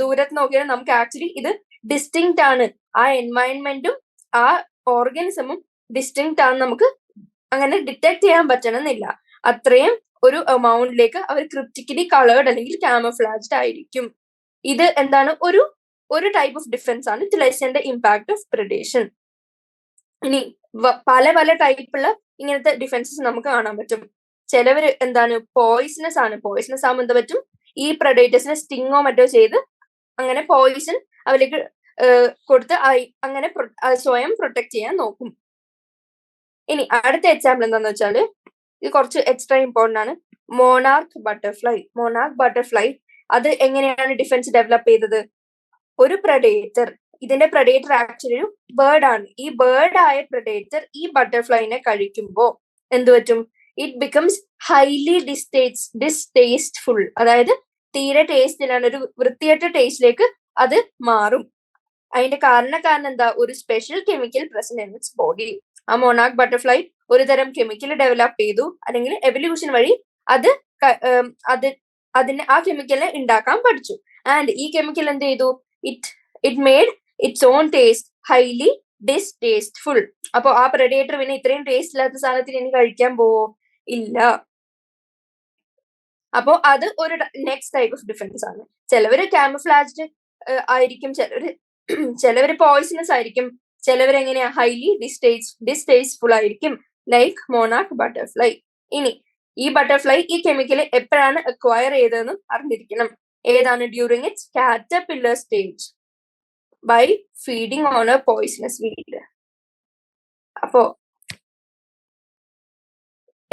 ദൂരത്ത് നോക്കിയാൽ നമുക്ക് ആക്ച്വലി ഇത് ഡിസ്റ്റിങ്ക്റ്റ് ആണ്, ആ എൻവയൺമെന്റും ആ ഓർഗാനിസമും ഡിസ്റ്റിങ്ക്റ്റ് ആണ്, നമുക്ക് അങ്ങനെ ഡിറ്റക്ട് ചെയ്യാൻ പറ്റണമെന്നില്ല. അത്രയും ഒരു എമൗണ്ടിലേക്ക് അവർ ക്രിപ്റ്റിക്കലി കളേർഡ് അല്ലെങ്കിൽ camouflaged ആയിരിക്കും. ഇത് എന്താണ്? ഒരു ടൈപ്പ് ഓഫ് ഡിഫൻസ് ആണ് ടു ലെസൻ ദ ഇമ്പാക്ട് ഓഫ് പ്രെഡേഷൻ. ഇനി പല ടൈപ്പുള്ള ഇങ്ങനത്തെ ഡിഫൻസസ് നമുക്ക് കാണാൻ പറ്റും. ചിലവര് എന്താണ്? പോയിസണസ് ആണ്. പോയിസണസ് ആകുമ്പോൾ എന്താ പറ്റും? ഈ പ്രഡേറ്റേഴ്സിനെ സ്റ്റിങ്ങോ മറ്റോ ചെയ്ത് അങ്ങനെ പോയിസൺ അവർക്ക് കൊടുത്ത് അങ്ങനെ സ്വയം പ്രൊട്ടക്ട് ചെയ്യാൻ നോക്കും. ഇനി അടുത്ത എക്സാമ്പിൾ എന്താന്ന് വെച്ചാല്, ഇത് കുറച്ച് എക്സ്ട്രാ ഇമ്പോർട്ടന്റ് ആണ്. മോണാർക്ക് ബട്ടർഫ്ലൈ അത് എങ്ങനെയാണ് ഡിഫൻസ് ഡെവലപ്പ് ചെയ്തത്? ഒരു പ്രഡേറ്റർ, ഇതിന്റെ പ്രഡേറ്റർ ആക്ച്വലി ഒരു ബേർഡ് ആണ്. ഈ ബേർഡ് ആയ പ്രഡേറ്റർ ഈ ബട്ടർഫ്ലൈനെ കഴിക്കുമ്പോ എന്ത് പറ്റും? It becomes highly ഡിസ്റ്റേസ്റ്റ്ഫുൾ. അതായത് തീരെ ടേസ്റ്റ് ഇല്ലാണ്ട് ഒരു വൃത്തികെട്ട ടേസ്റ്റിലേക്ക് അത് മാറും. അതിന്റെ കാരണം എന്താ? ഒരു special chemical present in its body. ആ മോണാർക്ക് ബട്ടർഫ്ലൈ ഒരു തരം കെമിക്കൽ ഡെവലപ്പ് ചെയ്തു, അല്ലെങ്കിൽ എവല്യൂഷൻ വഴി അതിനെ ആ കെമിക്കലിനെ ഉണ്ടാക്കാൻ പഠിച്ചു. ആൻഡ് ഈ കെമിക്കൽ എന്ത് ചെയ്തു? It made it's on taste highly ഡിസ്റ്റേസ്റ്റ്ഫുൾ. അപ്പൊ ആ പ്രഡേറ്റർ പിന്നെ ഇത്രയും ടേസ്റ്റ് ഇല്ലാത്ത സാധനത്തിന് ഇനി കഴിക്കാൻ പോവോ? ഇല്ല. അപ്പോ അത് ഒരു നെക്സ്റ്റ് ടൈപ്പ് ഓഫ് ഡിഫൻസ് ആണ്. ചിലവര് camouflaged ആയിരിക്കും, ചിലവര് പോയിസണസ് ആയിരിക്കും, ചിലവർ എങ്ങനെയാ? ഹൈലി ഡിസ്റ്റേസ്റ്റ്ഫുൾ ആയിരിക്കും, ലൈക്ക് മോണാർക്ക് ബട്ടർഫ്ലൈ. ഇനി ഈ ബട്ടർഫ്ലൈ ഈ കെമിക്കൽ എപ്പോഴാണ് അക്വയർ ചെയ്തതെന്നും അറിഞ്ഞിരിക്കണം. ഏതാണ്? During its caterpillar stage by feeding on a poisonous weed. അപ്പോ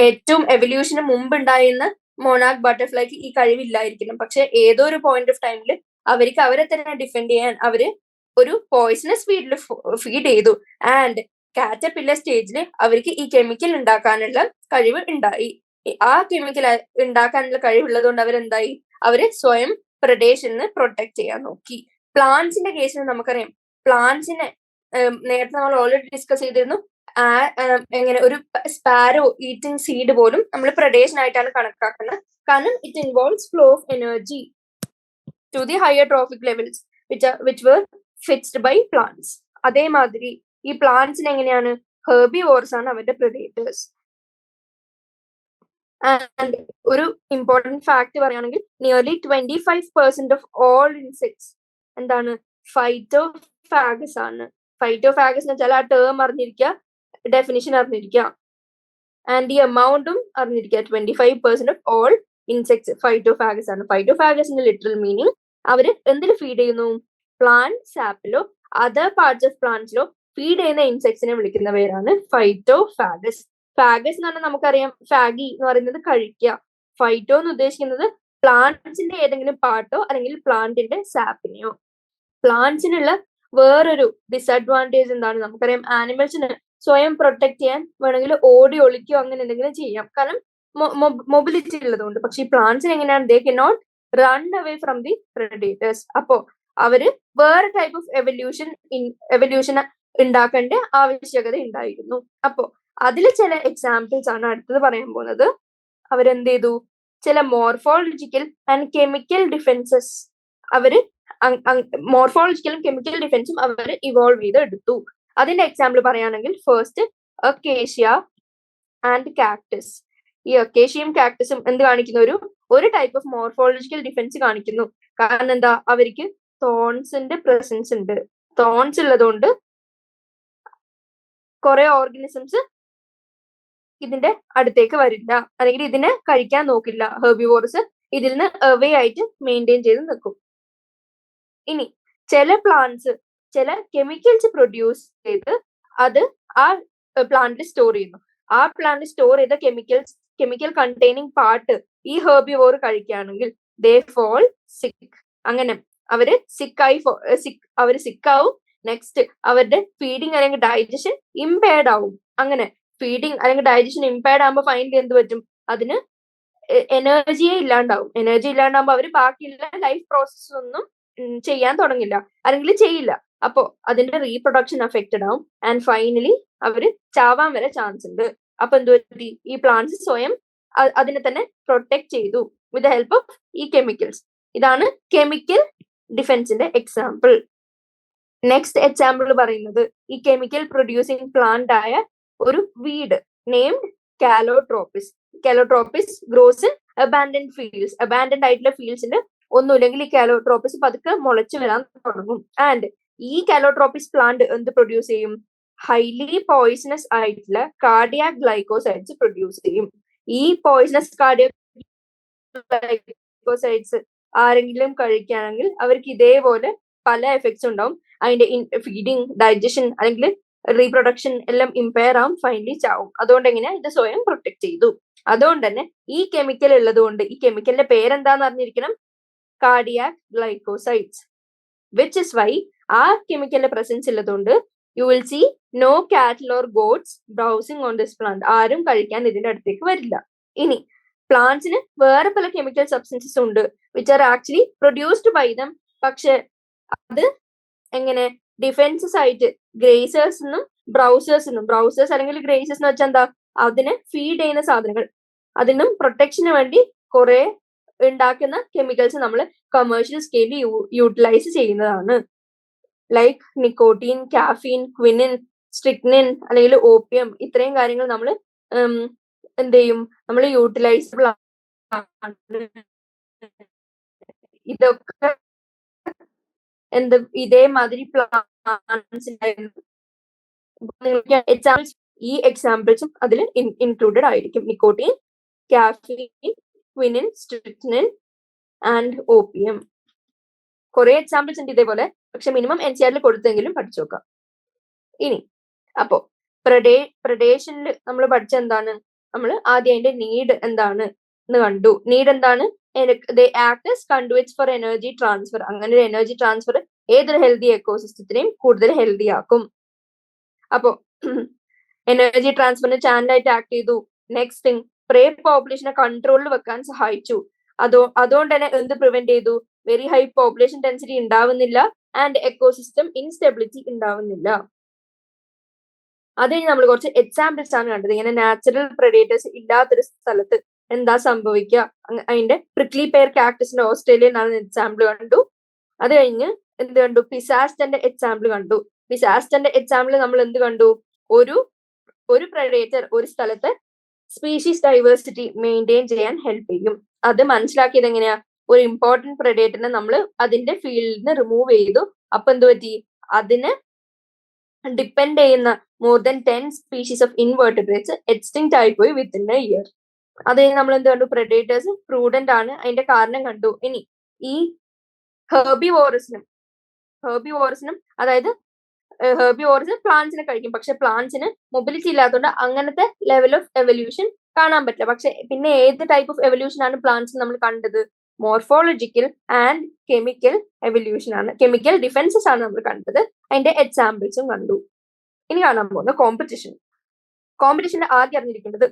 ഏറ്റവും എവല്യൂഷന് മുമ്പ് ഉണ്ടായിരുന്ന മോണാർക്ക് ബട്ടർഫ്ലൈക്ക് ഈ കഴിവില്ലായിരിക്കണം. പക്ഷെ ഏതോ ഒരു പോയിന്റ് ഓഫ് ടൈമിൽ അവർക്ക് അവരെ തന്നെ ഡിഫെൻഡ് ചെയ്യാൻ അവര് ഒരു പോയിസണസ് ഫീഡിൽ ഫീഡ് ചെയ്തു. ആൻഡ് കാറ്റർപില്ലർ സ്റ്റേജിൽ അവർക്ക് ഈ കെമിക്കൽ ഉണ്ടാക്കാനുള്ള കഴിവ് ഉണ്ടായി. ആ കെമിക്കൽ ഉണ്ടാക്കാനുള്ള കഴിവുള്ളത് കൊണ്ട് അവരെന്തായി, അവര് സ്വയം പ്രഡേഷന് പ്രൊട്ടക്ട് ചെയ്യാൻ നോക്കി. പ്ലാന്റ്സിന്റെ കേസിൽ നമുക്കറിയാം, പ്ലാന്റ്സിനെ നേരത്തെ നമ്മൾ ഓൾറെഡി ഡിസ്കസ് ചെയ്തിരുന്നു, എങ്ങനെ ഒരു സ്പാരോ ഈറ്റിംഗ് സീഡ് പോലും നമ്മൾ പ്രഡേഷൻ ആയിട്ടാണ് കണക്കാക്കുന്നത്. കാരണം it involves flow of energy to the higher trophic levels which were fixed by plants. അതേമാതിരി ഈ പ്ലാന്റ്സിന് എങ്ങനെയാണ്, ഹെർബിവോർസ് ആണ് അവരുടെ പ്രെഡേറ്റേഴ്സ്. ആൻഡ് ഒരു ഇമ്പോർട്ടന്റ് ഫാക്ട് പറയുകയാണെങ്കിൽ നിയർലി 25% ഓഫ് ഓൾ ഇൻസെക്ട്സ് എന്താണ്, ഫൈറ്റോഫാഗസ് ആണ്. ഫൈറ്റോഫാഗസ് എന്ന് വെച്ചാൽ ആ ടേം അറിഞ്ഞിരിക്കുക, ഡെഫിനിഷൻ അറിഞ്ഞിരിക്കുക, ആൻഡ് ഈ എമൗണ്ടും അറിഞ്ഞിരിക്കുക. 25% ഓഫ് ഓൾ ഇൻസെക്ട്സ് ഫൈറ്റോഫാഗസ് ആണ്. ഫൈറ്റോഫാഗസിന്റെ ലിറ്ററൽ മീനിങ് അവര് എന്തിൽ ഫീഡ് ചെയ്യുന്നു, പ്ലാന്റ് സാപ്പിലോ അതർ പാർട്സ് ഓഫ് പ്ലാന്റ്സിലോ ഫീഡ് ചെയ്യുന്ന ഇൻസെക്ട്സിനെ വിളിക്കുന്ന പേരാണ് ഫൈറ്റോഫാഗസ്. ഫാഗസ് എന്ന് പറഞ്ഞാൽ നമുക്കറിയാം, ഫാഗി എന്ന് പറയുന്നത് കഴിക്കുക. ഫൈറ്റോ എന്ന് ഉദ്ദേശിക്കുന്നത് പ്ലാന്റ്സിന്റെ ഏതെങ്കിലും പാർട്ടോ അല്ലെങ്കിൽ പ്ലാന്റിന്റെ സാപ്പിനെയോ. പ്ലാന്റ്സിനുള്ള വേറൊരു ഡിസഡ്വാൻറ്റേജ് എന്താണ്, നമുക്കറിയാം ആനിമൽസിന് സ്വയം പ്രൊട്ടക്ട് ചെയ്യാൻ വേണമെങ്കിൽ ഓടി ഒളിക്കോ അങ്ങനെ എന്തെങ്കിലും ചെയ്യാം, കാരണം മൊബിലിറ്റി ഉള്ളതുകൊണ്ട്. പക്ഷെ ഈ പ്ലാന്റ്സിന് എങ്ങനെയാണ്, they can not run away from the predators. അപ്പോ അവര് വേറെ ടൈപ്പ് ഓഫ് എവല്യൂഷൻ ഉണ്ടാക്കേണ്ട ആവശ്യകത ഉണ്ടായിരുന്നു. അപ്പോ അതിൽ ചില എക്സാമ്പിൾസ് ആണ് അടുത്തത് പറയാൻ പോകുന്നത്. അവരെന്ത് ചെയ്തു, ചില മോർഫോളജിക്കൽ ആൻഡ് കെമിക്കൽ ഡിഫൻസസ് അവര് മോർഫോളജിക്കലും കെമിക്കൽ ഡിഫൻസും അവർ ഇവോൾവ് ചെയ്ത് എടുത്തു. അതിന്റെ എക്സാമ്പിൾ പറയുകയാണെങ്കിൽ ഫസ്റ്റ് അക്കേഷ്യ ആൻഡ് കാക്ടസ്. ഈ അക്കേഷ്യയും കാക്ടസും എന്ത് കാണിക്കുന്നു, ഒരു ടൈപ്പ് ഓഫ് മോർഫോളജിക്കൽ ഡിഫൻസ് കാണിക്കുന്നു. കാരണം എന്താ, അവർക്ക് തോൺസിന്റെ പ്രസൻസ് ഉണ്ട്. തോൺസ് ഉള്ളതുകൊണ്ട് കുറെ ഓർഗാനിസംസ് ഇതിന്റെ അടുത്തേക്ക് വരില്ല, അല്ലെങ്കിൽ ഇതിനെ കഴിക്കാൻ നോക്കില്ല. ഹെർബിവോർസ് ഇതിൽ നിന്ന് അവേ ആയിട്ട് മെയിൻറ്റെയിൻ ചെയ്ത് നിൽക്കും. ഇനി ചില പ്ലാന്റ്സ് ചില കെമിക്കൽസ് പ്രൊഡ്യൂസ് ചെയ്ത് അത് ആ പ്ലാന്റിൽ സ്റ്റോർ ചെയ്യുന്നു. ആ പ്ലാന്റ് സ്റ്റോർ ചെയ്ത കെമിക്കൽ കണ്ടെയ്നിങ് പാർട്ട് ഈ ഹെർബിവോർ കഴിക്കുകയാണെങ്കിൽ ദേ ഫോൾ സിക്ക്. അങ്ങനെ അവര് സിക്കാവും. നെക്സ്റ്റ് അവരുടെ ഫീഡിങ് അല്ലെങ്കിൽ ഡൈജഷൻ ഇമ്പയർഡ് ആവും. അങ്ങനെ ഫീഡിങ് അല്ലെങ്കിൽ ഡൈജഷൻ ഇമ്പയർഡ് ആകുമ്പോൾ ഫൈനലി എന്ത് പറ്റും, അതിന് എനർജിയെ ഇല്ലാണ്ടാവും. എനർജി ഇല്ലാണ്ടാവുമ്പോൾ അവര് ബാക്കിയുള്ള ലൈഫ് പ്രോസസ് ഒന്നും ചെയ്യാൻ തുടങ്ങില്ല, അല്ലെങ്കിൽ ചെയ്യില്ല. അപ്പോ അതിന്റെ റീപ്രൊഡക്ഷൻ അഫക്റ്റഡ് ആവും ആൻഡ് ഫൈനലി അവര് ചാവാൻ വരെ ചാൻസ് ഉണ്ട്. അപ്പൊ എന്ത് പറ്റി, ഈ പ്ലാന്റ്സ് സ്വയം അതിനെ തന്നെ പ്രൊട്ടക്ട് ചെയ്തു വിത്ത് ദ ഹെൽപ്പ് ഓഫ് ഈ കെമിക്കൽസ്. ഇതാണ് കെമിക്കൽ ഡിഫൻസിന്റെ എക്സാമ്പിൾ. നെക്സ്റ്റ് എക്സാമ്പിൾ പറയുന്നത് ഈ കെമിക്കൽ പ്രൊഡ്യൂസിങ് പ്ലാന്റ് ആയ ഒരു weed named Calotropis. Calotropis grows in abandoned fields. Abandoned ആയിട്ടുള്ള ഫീൽഡ്സിൽ ഒന്നുമില്ലെങ്കിൽ ഈ കാലോട്രോപ്പിസ് പതുക്കെ മുളച്ചു വരാൻ തുടങ്ങും. ആൻഡ് ഈ കാലോട്രോപ്പിസ് പ്ലാന്റ് എന്ത് പ്രൊഡ്യൂസ് ചെയ്യും, ഹൈലി പോയിസണസ് ആയിട്ടുള്ള കാർഡിയാക് ഗ്ലൈക്കോസൈഡ്സ് പ്രൊഡ്യൂസ് ചെയ്യും. ഈ പോയിസണസ് കാർഡിയാക് ഗ്ലൈക്കോസൈഡ്സ് ആരെങ്കിലും കഴിക്കുകയാണെങ്കിൽ അവർക്ക് ഇതേപോലെ പല എഫക്ട്സ് ഉണ്ടാവും. അതിന്റെ ഫീഡിങ്, ഡൈജഷൻ അല്ലെങ്കിൽ റീപ്രൊഡക്ഷൻ എല്ലാം ഇമ്പയർ ആവും, ഫൈനലി ചാവും. അതുകൊണ്ട് എങ്ങനെയാ, ഇത് സ്വയം പ്രൊട്ടക്ട് ചെയ്തു. അതുകൊണ്ട് തന്നെ ഈ കെമിക്കൽ ഉള്ളത് കൊണ്ട് ഈ കെമിക്കലിന്റെ പേരെന്താന്ന് അറിഞ്ഞിരിക്കണം, cardiac glycosides. Which is why ആ കെമിക്കലിന്റെ പ്രസൻസ് ഉള്ളതുകൊണ്ട് you will see no cattle or goats browsing on this plant. ആരും കഴിക്കാൻ ഇതിന്റെ അടുത്തേക്ക് വരില്ല. ഇനി പ്ലാന്റ്സിന് വേറെ പല കെമിക്കൽ സബ്സ്റ്റൻസസ് ഉണ്ട് which are actually produced by them. പക്ഷെ അത് എങ്ങനെ ഡിഫൻസസ് ആയിട്ട് ഗ്രേസേഴ്സ് എന്നും ബ്രൗസേഴ്സ് എന്നും, ബ്രൗസേഴ്സ് അല്ലെങ്കിൽ ഗ്രേസേഴ്സ് എന്ന് വെച്ചാൽ എന്താ, അതിനെ ഫീഡ് ചെയ്യുന്ന സാധനങ്ങൾ, അതിനും പ്രൊട്ടക്ഷന് വേണ്ടി കുറെ ഉണ്ടാക്കുന്ന കെമിക്കൽസ് നമ്മൾ കമേഴ്ഷ്യൽ സ്കെയിലിൽ യൂട്ടിലൈസ് ചെയ്യുന്നതാണ്. ലൈക്ക് നിക്കോട്ടീൻ, കാഫീൻ, ക്വിനിൻ, സ്ട്രിക്നിൻ അല്ലെങ്കിൽ ഓപ്പിയം, ഇത്രയും കാര്യങ്ങൾ നമ്മൾ എന്ത് ചെയ്യും, നമ്മൾ യൂട്ടിലൈസബിൾ ആണ്. ഇതൊക്കെ എന്ത് ഇതേമാതിരി പ്ലാന്റ്സ് എക്സാമ്പിൾസ്, ഈ എക്സാമ്പിൾസും അതിൽ ഇൻക്ലൂഡഡ് ആയിരിക്കും. Nicotine, caffeine, ക്വിനിൻ, സ്ട്രിക്നിൻ and opium. കുറെ എക്സാമ്പിൾസ് ഉണ്ട് ഇതേപോലെ, പക്ഷെ മിനിമം എൻസിആറിൽ കൊടുത്തെങ്കിലും പഠിച്ചു നോക്കാം. ഇനി അപ്പോ പ്രഡേഷനിൽ നമ്മൾ പഠിച്ച എന്താണ്, നമ്മൾ ആദ്യം അതിന്റെ നീഡ് എന്താണ് എന്ന് കണ്ടു. നീഡ് എന്താണ്, act as conduits for energy transfer. അങ്ങനെ ഒരു എനർജി ട്രാൻസ്ഫർ ഏതൊരു ഹെൽത്തി എക്കോസിസ്റ്റത്തിനെയും കൂടുതൽ ഹെൽത്തി ആക്കും. അപ്പോ എനർജി ട്രാൻസ്ഫറിന് ചാനലായിട്ട് ആക്ട് ചെയ്തു. നെക്സ്റ്റ് തിങ് പ്രേ പോപ്പുലേഷനെ കൺട്രോളിൽ വെക്കാൻ സഹായിച്ചു. അതുകൊണ്ട് തന്നെ എന്ത് പ്രിവെന്റ് ചെയ്തു? വെരി ഹൈ പോപ്പുലേഷൻ ഡെൻസിറ്റി ഉണ്ടാവുന്നില്ല ആൻഡ് എക്കോസിസ്റ്റം ഇൻസ്റ്റെബിലിറ്റി ഉണ്ടാവുന്നില്ല. അത് കഴിഞ്ഞ് നമ്മൾ കുറച്ച് എക്സാമ്പിൾസ് ആണ് കണ്ടത്. ഇങ്ങനെ നാച്ചുറൽ പ്രെഡേറ്റേഴ്സ് ഇല്ലാത്തൊരു സ്ഥലത്ത് എന്താ സംഭവിക്കുക, അതിന്റെ പ്രിക്ലി പെയർ കാക്ടസിന്റെ ഓസ്ട്രേലിയയിൽ നടന്ന എക്സാമ്പിൾ കണ്ടു. അത് കഴിഞ്ഞ് എന്ത് കണ്ടു? പിസാസ്റ്റന്റെ എക്സാമ്പിൾ കണ്ടു. പിസാസ്റ്റന്റെ എക്സാമ്പിൾ നമ്മൾ എന്ത് കണ്ടു? ഒരു പ്രെഡേറ്റർ ഒരു സ്ഥലത്ത് സ്പീഷീസ് ഡൈവേഴ്സിറ്റി മെയിൻറ്റെയിൻ ചെയ്യാൻ ഹെൽപ്പ് ചെയ്യും. അത് മനസ്സിലാക്കിയത് എങ്ങനെയാ? ഒരു ഇമ്പോർട്ടന്റ് പ്രെഡേറ്ററിനെ നമ്മൾ അതിന്റെ ഫീൽഡിൽ നിന്ന് റിമൂവ് ചെയ്തു. അപ്പൊ എന്ത് പറ്റി? അതിന് ഡിപ്പെൻഡ് ചെയ്യുന്ന more than 10 species of invertebrates extinct ആയിപ്പോയി വിത്തിൻ എ ഇയർ. അത് നമ്മൾ എന്ത് കണ്ടു? പ്രെഡേറ്റേഴ്സ് പ്രൂഡന്റ് ആണ്, അതിന്റെ കാരണം കണ്ടു. ഇനി ഈ ഹെർബിവോറസിനും അതായത് ഹെർബിവോറസ് പ്ലാന്റ്സിനെ കഴിക്കും, പക്ഷെ പ്ലാന്റ്സിന് മൊബിലിറ്റി ഇല്ലാത്തതുകൊണ്ട് അങ്ങനത്തെ ലെവൽ ഓഫ് എവല്യൂഷൻ കാണാൻ പറ്റില്ല. പക്ഷെ പിന്നെ ഏത് ടൈപ്പ് ഓഫ് എവല്യൂഷൻ ആണ് പ്ലാന്റ്സ് നമ്മൾ കണ്ടത്? മോർഫോളജിക്കൽ ആൻഡ് കെമിക്കൽ എവല്യൂഷൻ ആണ്, കെമിക്കൽ ഡിഫൻസസ് ആണ് നമ്മൾ കണ്ടത്. അതിന്റെ എക്സാമ്പിൾസും കണ്ടു. ഇനി കാണാൻ പോകുന്ന കോമ്പറ്റീഷന്റെ ആദ്യം അറിഞ്ഞിരിക്കേണ്ടത്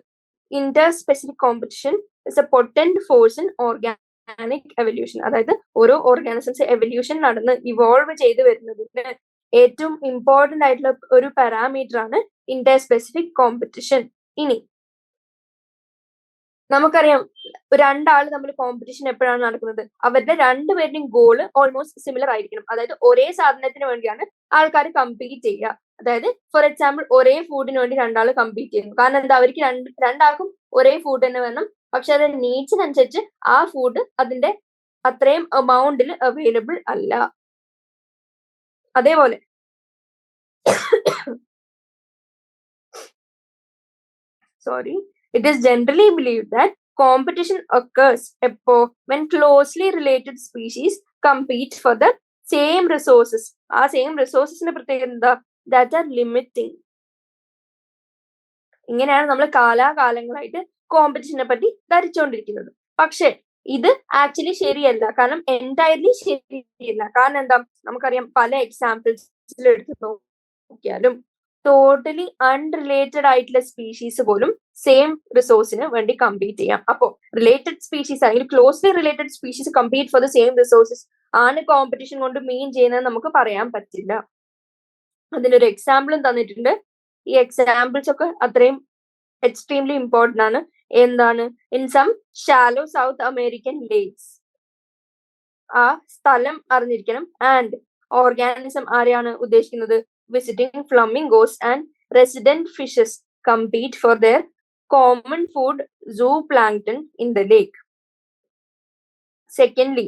Inter specific competition is A potent force in organic evolution. അതായത് ഓരോ ഓർഗാനിസംസ് എവല്യൂഷൻ നടന്ന് ഇവോൾവ് ചെയ്ത് വരുന്നതിന് ഏറ്റവും ഇമ്പോർട്ടന്റ് ആയിട്ടുള്ള ഒരു പാരാമീറ്റർ ആണ് ഇന്റർ സ്പെസിഫിക് കോമ്പറ്റീഷൻ. ഇനി നമുക്കറിയാം, രണ്ടാൾ തമ്മിൽ കോമ്പറ്റീഷൻ എപ്പോഴാണ് നടക്കുന്നത്? അവരുടെ രണ്ടുപേരുടെയും ഗോള് ഓൾമോസ്റ്റ് സിമിലർ ആയിരിക്കണം. അതായത് ഒരേ സാധനത്തിന് വേണ്ടിയാണ് ആൾക്കാർ കമ്പീറ്റ് ചെയ്യുക. അതായത് ഫോർ എക്സാമ്പിൾ, ഒരേ ഫുഡിന് വേണ്ടി രണ്ടാൾ കമ്പീറ്റ് ചെയ്യുന്നു. കാരണം എന്താ? അവർക്ക് രണ്ടാൾക്കും ഒരേ ഫുഡ് തന്നെ വേണം, പക്ഷെ അത് നീഡ്സിനനുസരിച്ച് ആ ഫുഡ് അതിന്റെ അത്രയും എമൗണ്ടിൽ അവൈലബിൾ അല്ല. അതേപോലെ it is generally believed that competition occurs when closely related species compete for the same resources. ആ സെയിം റിസോഴ്സസിന്റെ പ്രത്യേകത എന്താ? that are limiting. ഇങ്ങനെയാണ് നമ്മൾ കാലാകാലങ്ങളായിട്ട് കോമ്പറ്റീഷനെ പറ്റി ധരിച്ചുകൊണ്ടിരിക്കുന്നത്. പക്ഷെ ഇത് ആക്ച്വലി ശരിയല്ല. കാരണം എൻറ്റയർലി ശരിയല്ല. കാരണം എന്താ? നമുക്കറിയാം, പല എക്സാമ്പിൾസിൽ എടുത്ത് നോക്കിയാലും ടോട്ടലി അൺറിലേറ്റഡ് ആയിട്ടുള്ള സ്പീഷീസ് പോലും സെയിം റിസോഴ്സിന് വേണ്ടി കമ്പീറ്റ് ചെയ്യാം. അപ്പോൾ റിലേറ്റഡ് സ്പീഷീസ് അല്ലെങ്കിൽ closely related species compete four the same resources ആണ് കോമ്പറ്റീഷൻ കൊണ്ട് മീൻ ചെയ്യുന്നത് നമുക്ക് പറയാൻ പറ്റില്ല. അതിനൊരു എക്സാമ്പിളും തന്നിട്ടുണ്ട്. ഈ എക്സാമ്പിൾസ് ഒക്കെ അത്രയും എക്സ്ട്രീംലി ഇമ്പോർട്ടന്റ് ആണ്. എന്താണ്? In some shallow South American lakes, ആ സ്ഥലം അറിഞ്ഞിരിക്കണം. ആൻഡ് ഓർഗാനിസം ആരെയാണ് ഉദ്ദേശിക്കുന്നത്? visiting flamingos and resident fishes compete for their common food zooplankton in the lake. Secondly,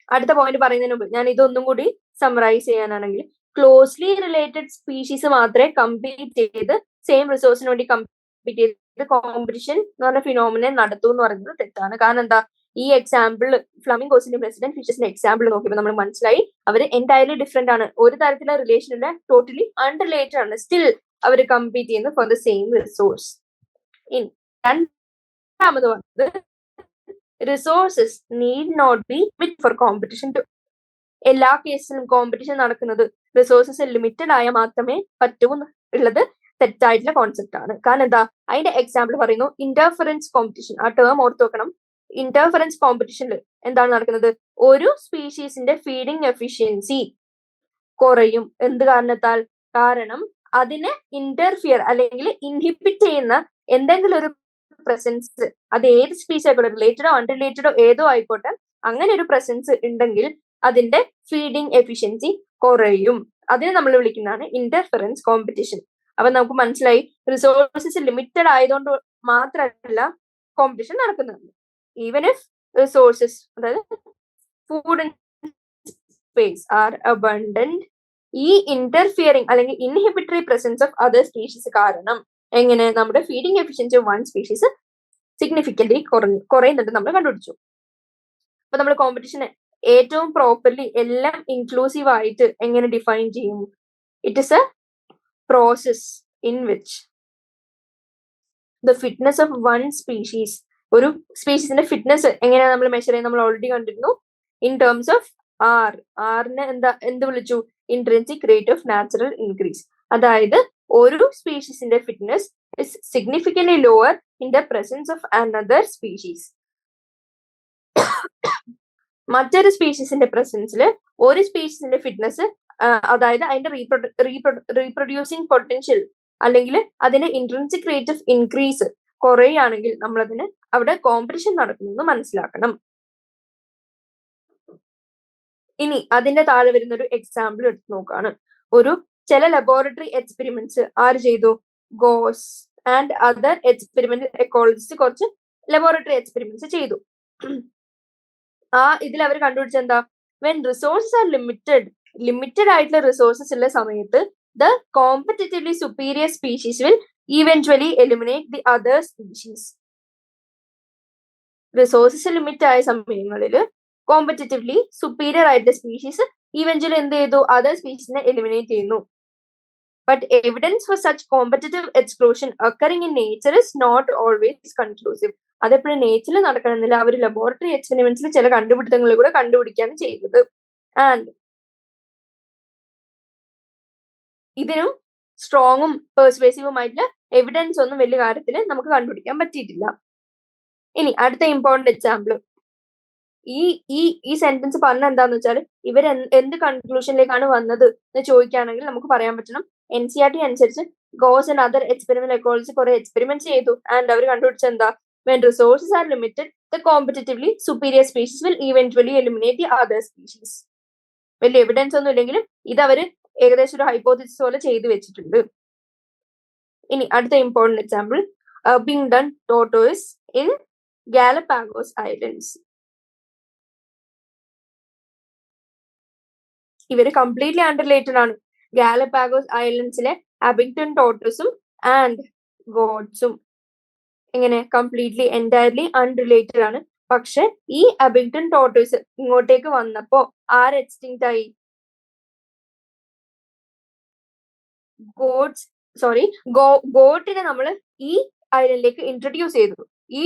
അടുത്ത പോയിന്റ് പറയുന്നതിന് മുമ്പ് ഞാൻ ഇതൊന്നും കൂടി സമ്മറൈസ് ചെയ്യാനാണെങ്കിൽ, ക്ലോസ്ലി റിലേറ്റഡ് സ്പീഷീസ് മാത്രമേ കമ്പീറ്റ് ചെയ്ത് സെയിം റിസോഴ്സിന് വേണ്ടി കമ്പീറ്റ് ചെയ്ത് കോമ്പറ്റീഷൻ എന്ന് പറഞ്ഞ ഫിനോമിനെ നടത്തൂ എന്ന് പറയുന്നത് തെറ്റാണ്. കാരണം എന്താ? ഈ എക്സാമ്പിൾ ഫ്ലമിംഗോസിന്റെ റെസിഡന്റ് ഫിഷസിന്റെ എക്സാമ്പിൾ നോക്കിയപ്പോൾ നമ്മൾ മനസ്സിലായി അവർ എൻറ്റയർലി ഡിഫറെന്റ് ആണ്. ഒരു തരത്തിലുള്ള റിലേഷൻ ഇല്ല, ടോട്ടലി അൺറിലേറ്റഡ് ആണ്. സ്റ്റിൽ അവർ കമ്പീറ്റ് ചെയ്യുന്നു ഫോർ ദ സെയിം റിസോഴ്സ്. ഇനി രണ്ടാമത് പറഞ്ഞത് resources need not be fit for competition. എല്ലാ കേസിലും കോമ്പറ്റീഷൻ നടക്കുന്നത് റിസോഴ്സസ് ലിമിറ്റഡ് ആയ മാത്രമേ പറ്റൂ ഉള്ളത് തെറ്റായിട്ടുള്ള കോൺസെപ്റ്റ് ആണ്. കാരണം എന്താ? അതിന്റെ എക്സാമ്പിൾ പറയുന്നു ഇന്റർഫറൻസ് കോമ്പറ്റീഷൻ. ആ ടേം ഓർത്ത് വെക്കണം. ഇന്റർഫറൻസ് കോമ്പറ്റീഷനിൽ എന്താണ് നടക്കുന്നത്? ഒരു സ്പീഷീസിന്റെ ഫീഡിങ് എഫിഷ്യൻസി കുറയും. എന്ത് കാരണത്താൽ? കാരണം അതിനെ ഇന്റർഫിയർ അല്ലെങ്കിൽ ഇൻഹിബിറ്റ് ചെയ്യുന്ന എന്തെങ്കിലും ഒരു പ്രസൻസ്, അത് ഏത് സ്പീഷീസ് ആയിക്കോട്ടെ, റിലേറ്റഡോ അൺറിലേറ്റഡോ ഏതോ ആയിക്കോട്ടെ, അങ്ങനെ ഒരു പ്രസൻസ് ഉണ്ടെങ്കിൽ അതിന്റെ ഫീഡിങ് എഫിഷ്യൻസി കുറയും. അതിനെ നമ്മൾ വിളിക്കുന്നതാണ് ഇന്റർഫറൻസ് കോമ്പറ്റീഷൻ. അപ്പൊ നമുക്ക് മനസ്സിലായി, റിസോഴ്സസ് ലിമിറ്റഡ് ആയതുകൊണ്ട് മാത്രമല്ല കോമ്പറ്റീഷൻ നടക്കുന്നത്. ഈവൻ ഇഫ് റിസോഴ്സസ്, അതായത് food and space are abundant, ഈ ഇന്റർഫിയറിംഗ് അല്ലെങ്കിൽ inhibitory presence of other species കാരണം എങ്ങനെ നമ്മുടെ feeding efficiency of one species significantly കുറയുന്നുണ്ട് നമ്മൾ കണ്ടുപിടിച്ചു. അപ്പൊ നമ്മൾ കോമ്പറ്റീഷനെ ഏറ്റവും പ്രോപ്പർലി എല്ലാം ഇൻക്ലൂസീവ് ആയിട്ട് എങ്ങനെ ഡിഫൈൻ ചെയ്യും? It is A process in which the fitness of one species, ഒരു സ്പീഷീസിന്റെ ഫിറ്റ്നസ് എങ്ങനെയാണ് നമ്മൾ മെഷർ ചെയ്യുന്നത്? നമ്മൾ ഓൾറെഡി കണ്ടിരുന്നു. ഇൻ ടേംസ് ഓഫ് ആറിനെ എന്ത് വിളിച്ചു? Intrinsic rate of natural increase. അതായത് ഒരു സ്പീഷീസിന്റെ fitness is significantly lower in the presence of another species. മറ്റൊരു സ്പീഷീസിന്റെ പ്രസൻസിൽ ഒരു സ്പീഷീസിന്റെ ഫിറ്റ്നസ്, അതായത് അതിന്റെ റീപ്രൊഡ്യൂസിങ് പൊട്ടൻഷ്യൽ അല്ലെങ്കിൽ അതിന്റെ ഇൻട്രിൻസിക് റേറ്റ് ഓഫ് ഇൻക്രീസ് കുറയുകയാണെങ്കിൽ നമ്മൾ അതിന് അവിടെ കോമ്പറ്റീഷൻ നടക്കുമെന്ന് മനസ്സിലാക്കണം. ഇനി അതിന്റെ താഴെ വരുന്ന ഒരു എക്സാമ്പിൾ എടുത്ത് നോക്കാണ്. ചില ലബോറട്ടറി എക്സ്പെരിമെന്റ്സ് ആര് ചെയ്തു? Gause and other experiment ecologist കുറച്ച് ലബോറട്ടറി എക്സ്പെരിമെന്റ്സ് ചെയ്തു. ഇതിൽ അവർ കണ്ടുപിടിച്ച എന്താ? വെൻ റിസോഴ്സസ് ആർ ലിമിറ്റഡ് ആയിട്ടുള്ള റിസോഴ്സസ് ഉള്ള സമയത്ത് the competitively superior species will eventually eliminate the other species. Resources limit ആയ സമയങ്ങളിൽ കോമ്പറ്റീറ്റീവ്ലി സുപ്പീരിയർ ആയിട്ടുള്ള സ്പീഷീസ് ഇവൻച്വലി എന്ത് ചെയ്തു? അതർ സ്പീഷീസിനെ എലിമിനേറ്റ് ചെയ്യുന്നു. But evidence for such competitive exclusion occurring in nature is not always conclusive. അതെപ്പോഴും നേച്ചറിൽ നടക്കണമെന്നില്ല. അവർ laboratory എക്സ്പെരിമെന്റ്സിൽ ചില കണ്ടുപിടുത്തങ്ങൾ കൂടെ കണ്ടുപിടിക്കുകയാണ് ചെയ്തത്. ആൻഡ് ഇതിനും സ്ട്രോങ്ങും പെർസ്വേസീവുമായിട്ടുള്ള എവിഡൻസ് ഒന്നും വലിയ കാര്യത്തിൽ നമുക്ക് കണ്ടുപിടിക്കാൻ പറ്റിയിട്ടില്ല. ഇനി അടുത്ത ഇമ്പോർട്ടന്റ് എക്സാമ്പിൾ. ഈ സെന്റൻസ് പറഞ്ഞ എന്താന്ന് വെച്ചാൽ ഇവർ എന്ത് കൺക്ലൂഷനിലേക്കാണ് വന്നത് എന്ന് ചോദിക്കുകയാണെങ്കിൽ നമുക്ക് പറയാൻ പറ്റണം, NCERT അനുസരിച്ച് Gause and other experiment ecology കുറെ എക്സ്പെരിമെന്റ് ചെയ്തു. ആൻഡ് അവർ കണ്ടുപിടിച്ച എന്താ? When resources are limited the competitively superior species will eventually eliminate the other species. വലിയ എവിഡൻസ് ഒന്നും ഇല്ലെങ്കിലും ഇതവര് ഏകദേശം ഒരു ഹൈപ്പോത്തിസിസ് പോലെ ചെയ്തു വെച്ചിട്ടുണ്ട്. ഇനി അടുത്ത important example, Abingdon tortoise in Galapagos islands. ഇവര് കംപ്ലീറ്റ്ലി അൺറിലേറ്റഡ് ആണ്. ഗാലപാഗോസ് ഐലൻഡ്സിലെ അബിങ്ടൺ ടോർട്ടോസും ആൻഡ് ഗോഡ്സും എങ്ങനെ കംപ്ലീറ്റ്ലി എൻറ്റയർലി അൺറിലേറ്റഡ് ആണ്. പക്ഷെ ഈ അബിങ്ടൺ ടോർട്ടോസ് ഇങ്ങോട്ടേക്ക് വന്നപ്പോ ആര് എക്സ്റ്റിങ്ക്റ്റ് ആയി? ഗോട്ടിനെ നമ്മൾ ഈ ഐലൻഡിലേക്ക് ഇൻട്രൊഡ്യൂസ് ചെയ്തു. ഈ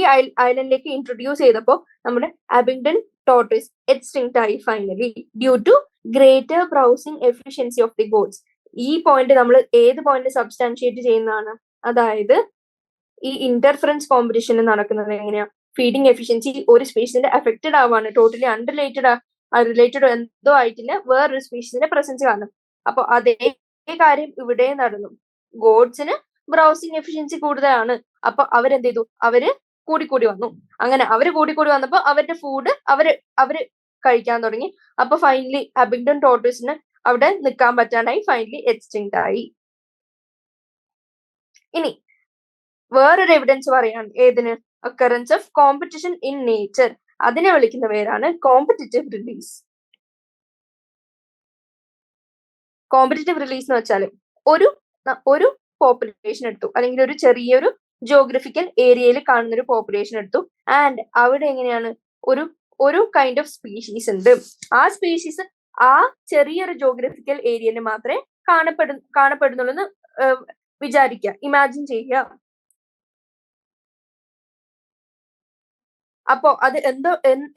ഐലൻഡിലേക്ക് ഇൻട്രൊഡ്യൂസ് ചെയ്തപ്പോ നമ്മുടെ അബിങ്ടൺ ടോർട്ടോസ് എക്സ്റ്റിങ്ക്റ്റ് ആയി finally due to greater browsing efficiency of the goats. ഈ പോയിന്റ് നമ്മൾ ഏത് പോയിന്റ് സബ്സ്റ്റാൻഷിയേറ്റ് ചെയ്യുന്നതാണ്? അതായത് ഈ ഇന്റർഫറൻസ് കോമ്പറ്റീഷൻ നടക്കുന്നത് എങ്ങനെയാ? ഫീഡിങ് എഫിഷ്യൻസി ഒരു സ്പീഷീസിന്റെ അഫക്റ്റഡ് ആവാണ്, ടോട്ടലി റിലേറ്റഡ് എന്തോ ആയിട്ടില്ല വേറൊരു സ്പീഷീസിന്റെ പ്രസൻസ് കാരണം. അപ്പൊ അതേ കാര്യം ഇവിടെ നടന്നു. ഗോഡ്സിന് ബ്രൗസിംഗ് എഫിഷ്യൻസി കൂടുതലാണ്. അപ്പൊ അവരെന്ത് ചെയ്തു? അവര് കൂടിക്കൂടി വന്നു. അങ്ങനെ അവര് കൂടിക്കൂടി വന്നപ്പോ അവരുടെ ഫുഡ് അവര് കഴിക്കാൻ തുടങ്ങി. അപ്പൊ ഫൈനലി അബിങ്ടൺ ടോർട്ടോസിന് അവിടെ നിൽക്കാൻ പറ്റാണ്ടായി, ഫൈനലി എക്സ്റ്റിങ്ക്റ്റ് ആയി. ഇനി വേറൊരു എവിഡൻസ് പറയാണ് ഏതിന്? occurrence of competition in nature. അതിനെ വിളിക്കുന്ന പേരാണ് കോമ്പറ്റിറ്റീവ് റിലീസ്. കോമ്പറ്റിറ്റീവ് റിലീസ് എന്ന് വെച്ചാൽ ഒരു പോപ്പുലേഷൻ എടുത്തു, അല്ലെങ്കിൽ ഒരു ചെറിയൊരു ജോഗ്രഫിക്കൽ ഏരിയയിൽ കാണുന്ന ഒരു പോപ്പുലേഷൻ എടുത്തു. ആൻഡ് അവിടെ എങ്ങനെയാണ് ഒരു കൈൻഡ് ഓഫ് സ്പീഷീസ് ഉണ്ട്. ആ സ്പീഷീസ് ആ ചെറിയൊരു ജോഗ്രഫിക്കൽ ഏരിയയിൽ മാത്രമേ കാണപ്പെടുന്നുള്ളൂ എന്ന് വിചാരിക്കുക, ഇമാജിൻ ചെയ്യുക. അപ്പോ അത്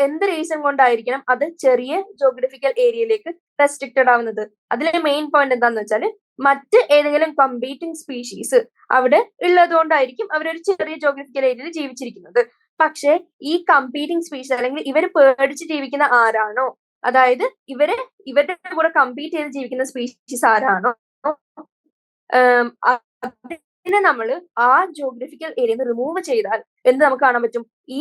എന്ത് റീസൺ കൊണ്ടായിരിക്കണം അത് ചെറിയ ജോഗ്രഫിക്കൽ ഏരിയയിലേക്ക് റെസ്ട്രിക്റ്റഡ് ആവുന്നത്? അതിലെ മെയിൻ പോയിന്റ് എന്താന്ന് വെച്ചാൽ മറ്റ് ഏതെങ്കിലും കമ്പീറ്റിംഗ് സ്പീഷീസ് അവിടെ ഉള്ളത് കൊണ്ടായിരിക്കും അവരൊരു ചെറിയ ജോഗ്രഫിക്കൽ ഏരിയയിൽ ജീവിച്ചിരിക്കുന്നത്. പക്ഷെ ഈ കമ്പീറ്റിംഗ് സ്പീഷീസ് അല്ലെങ്കിൽ ഇവര് പേടിച്ച് ജീവിക്കുന്ന ആരാണോ, അതായത് ഇവരുടെ കൂടെ കമ്പീറ്റ് ചെയ്ത് ജീവിക്കുന്ന സ്പീഷീസ് ആരാണോ, അതിനെ നമ്മൾ ആ ജോഗ്രഫിക്കൽ ഏരിയയിൽ നിന്ന് റിമൂവ് ചെയ്താൽ എന്ത് നമുക്ക് കാണാൻ പറ്റും? ഈ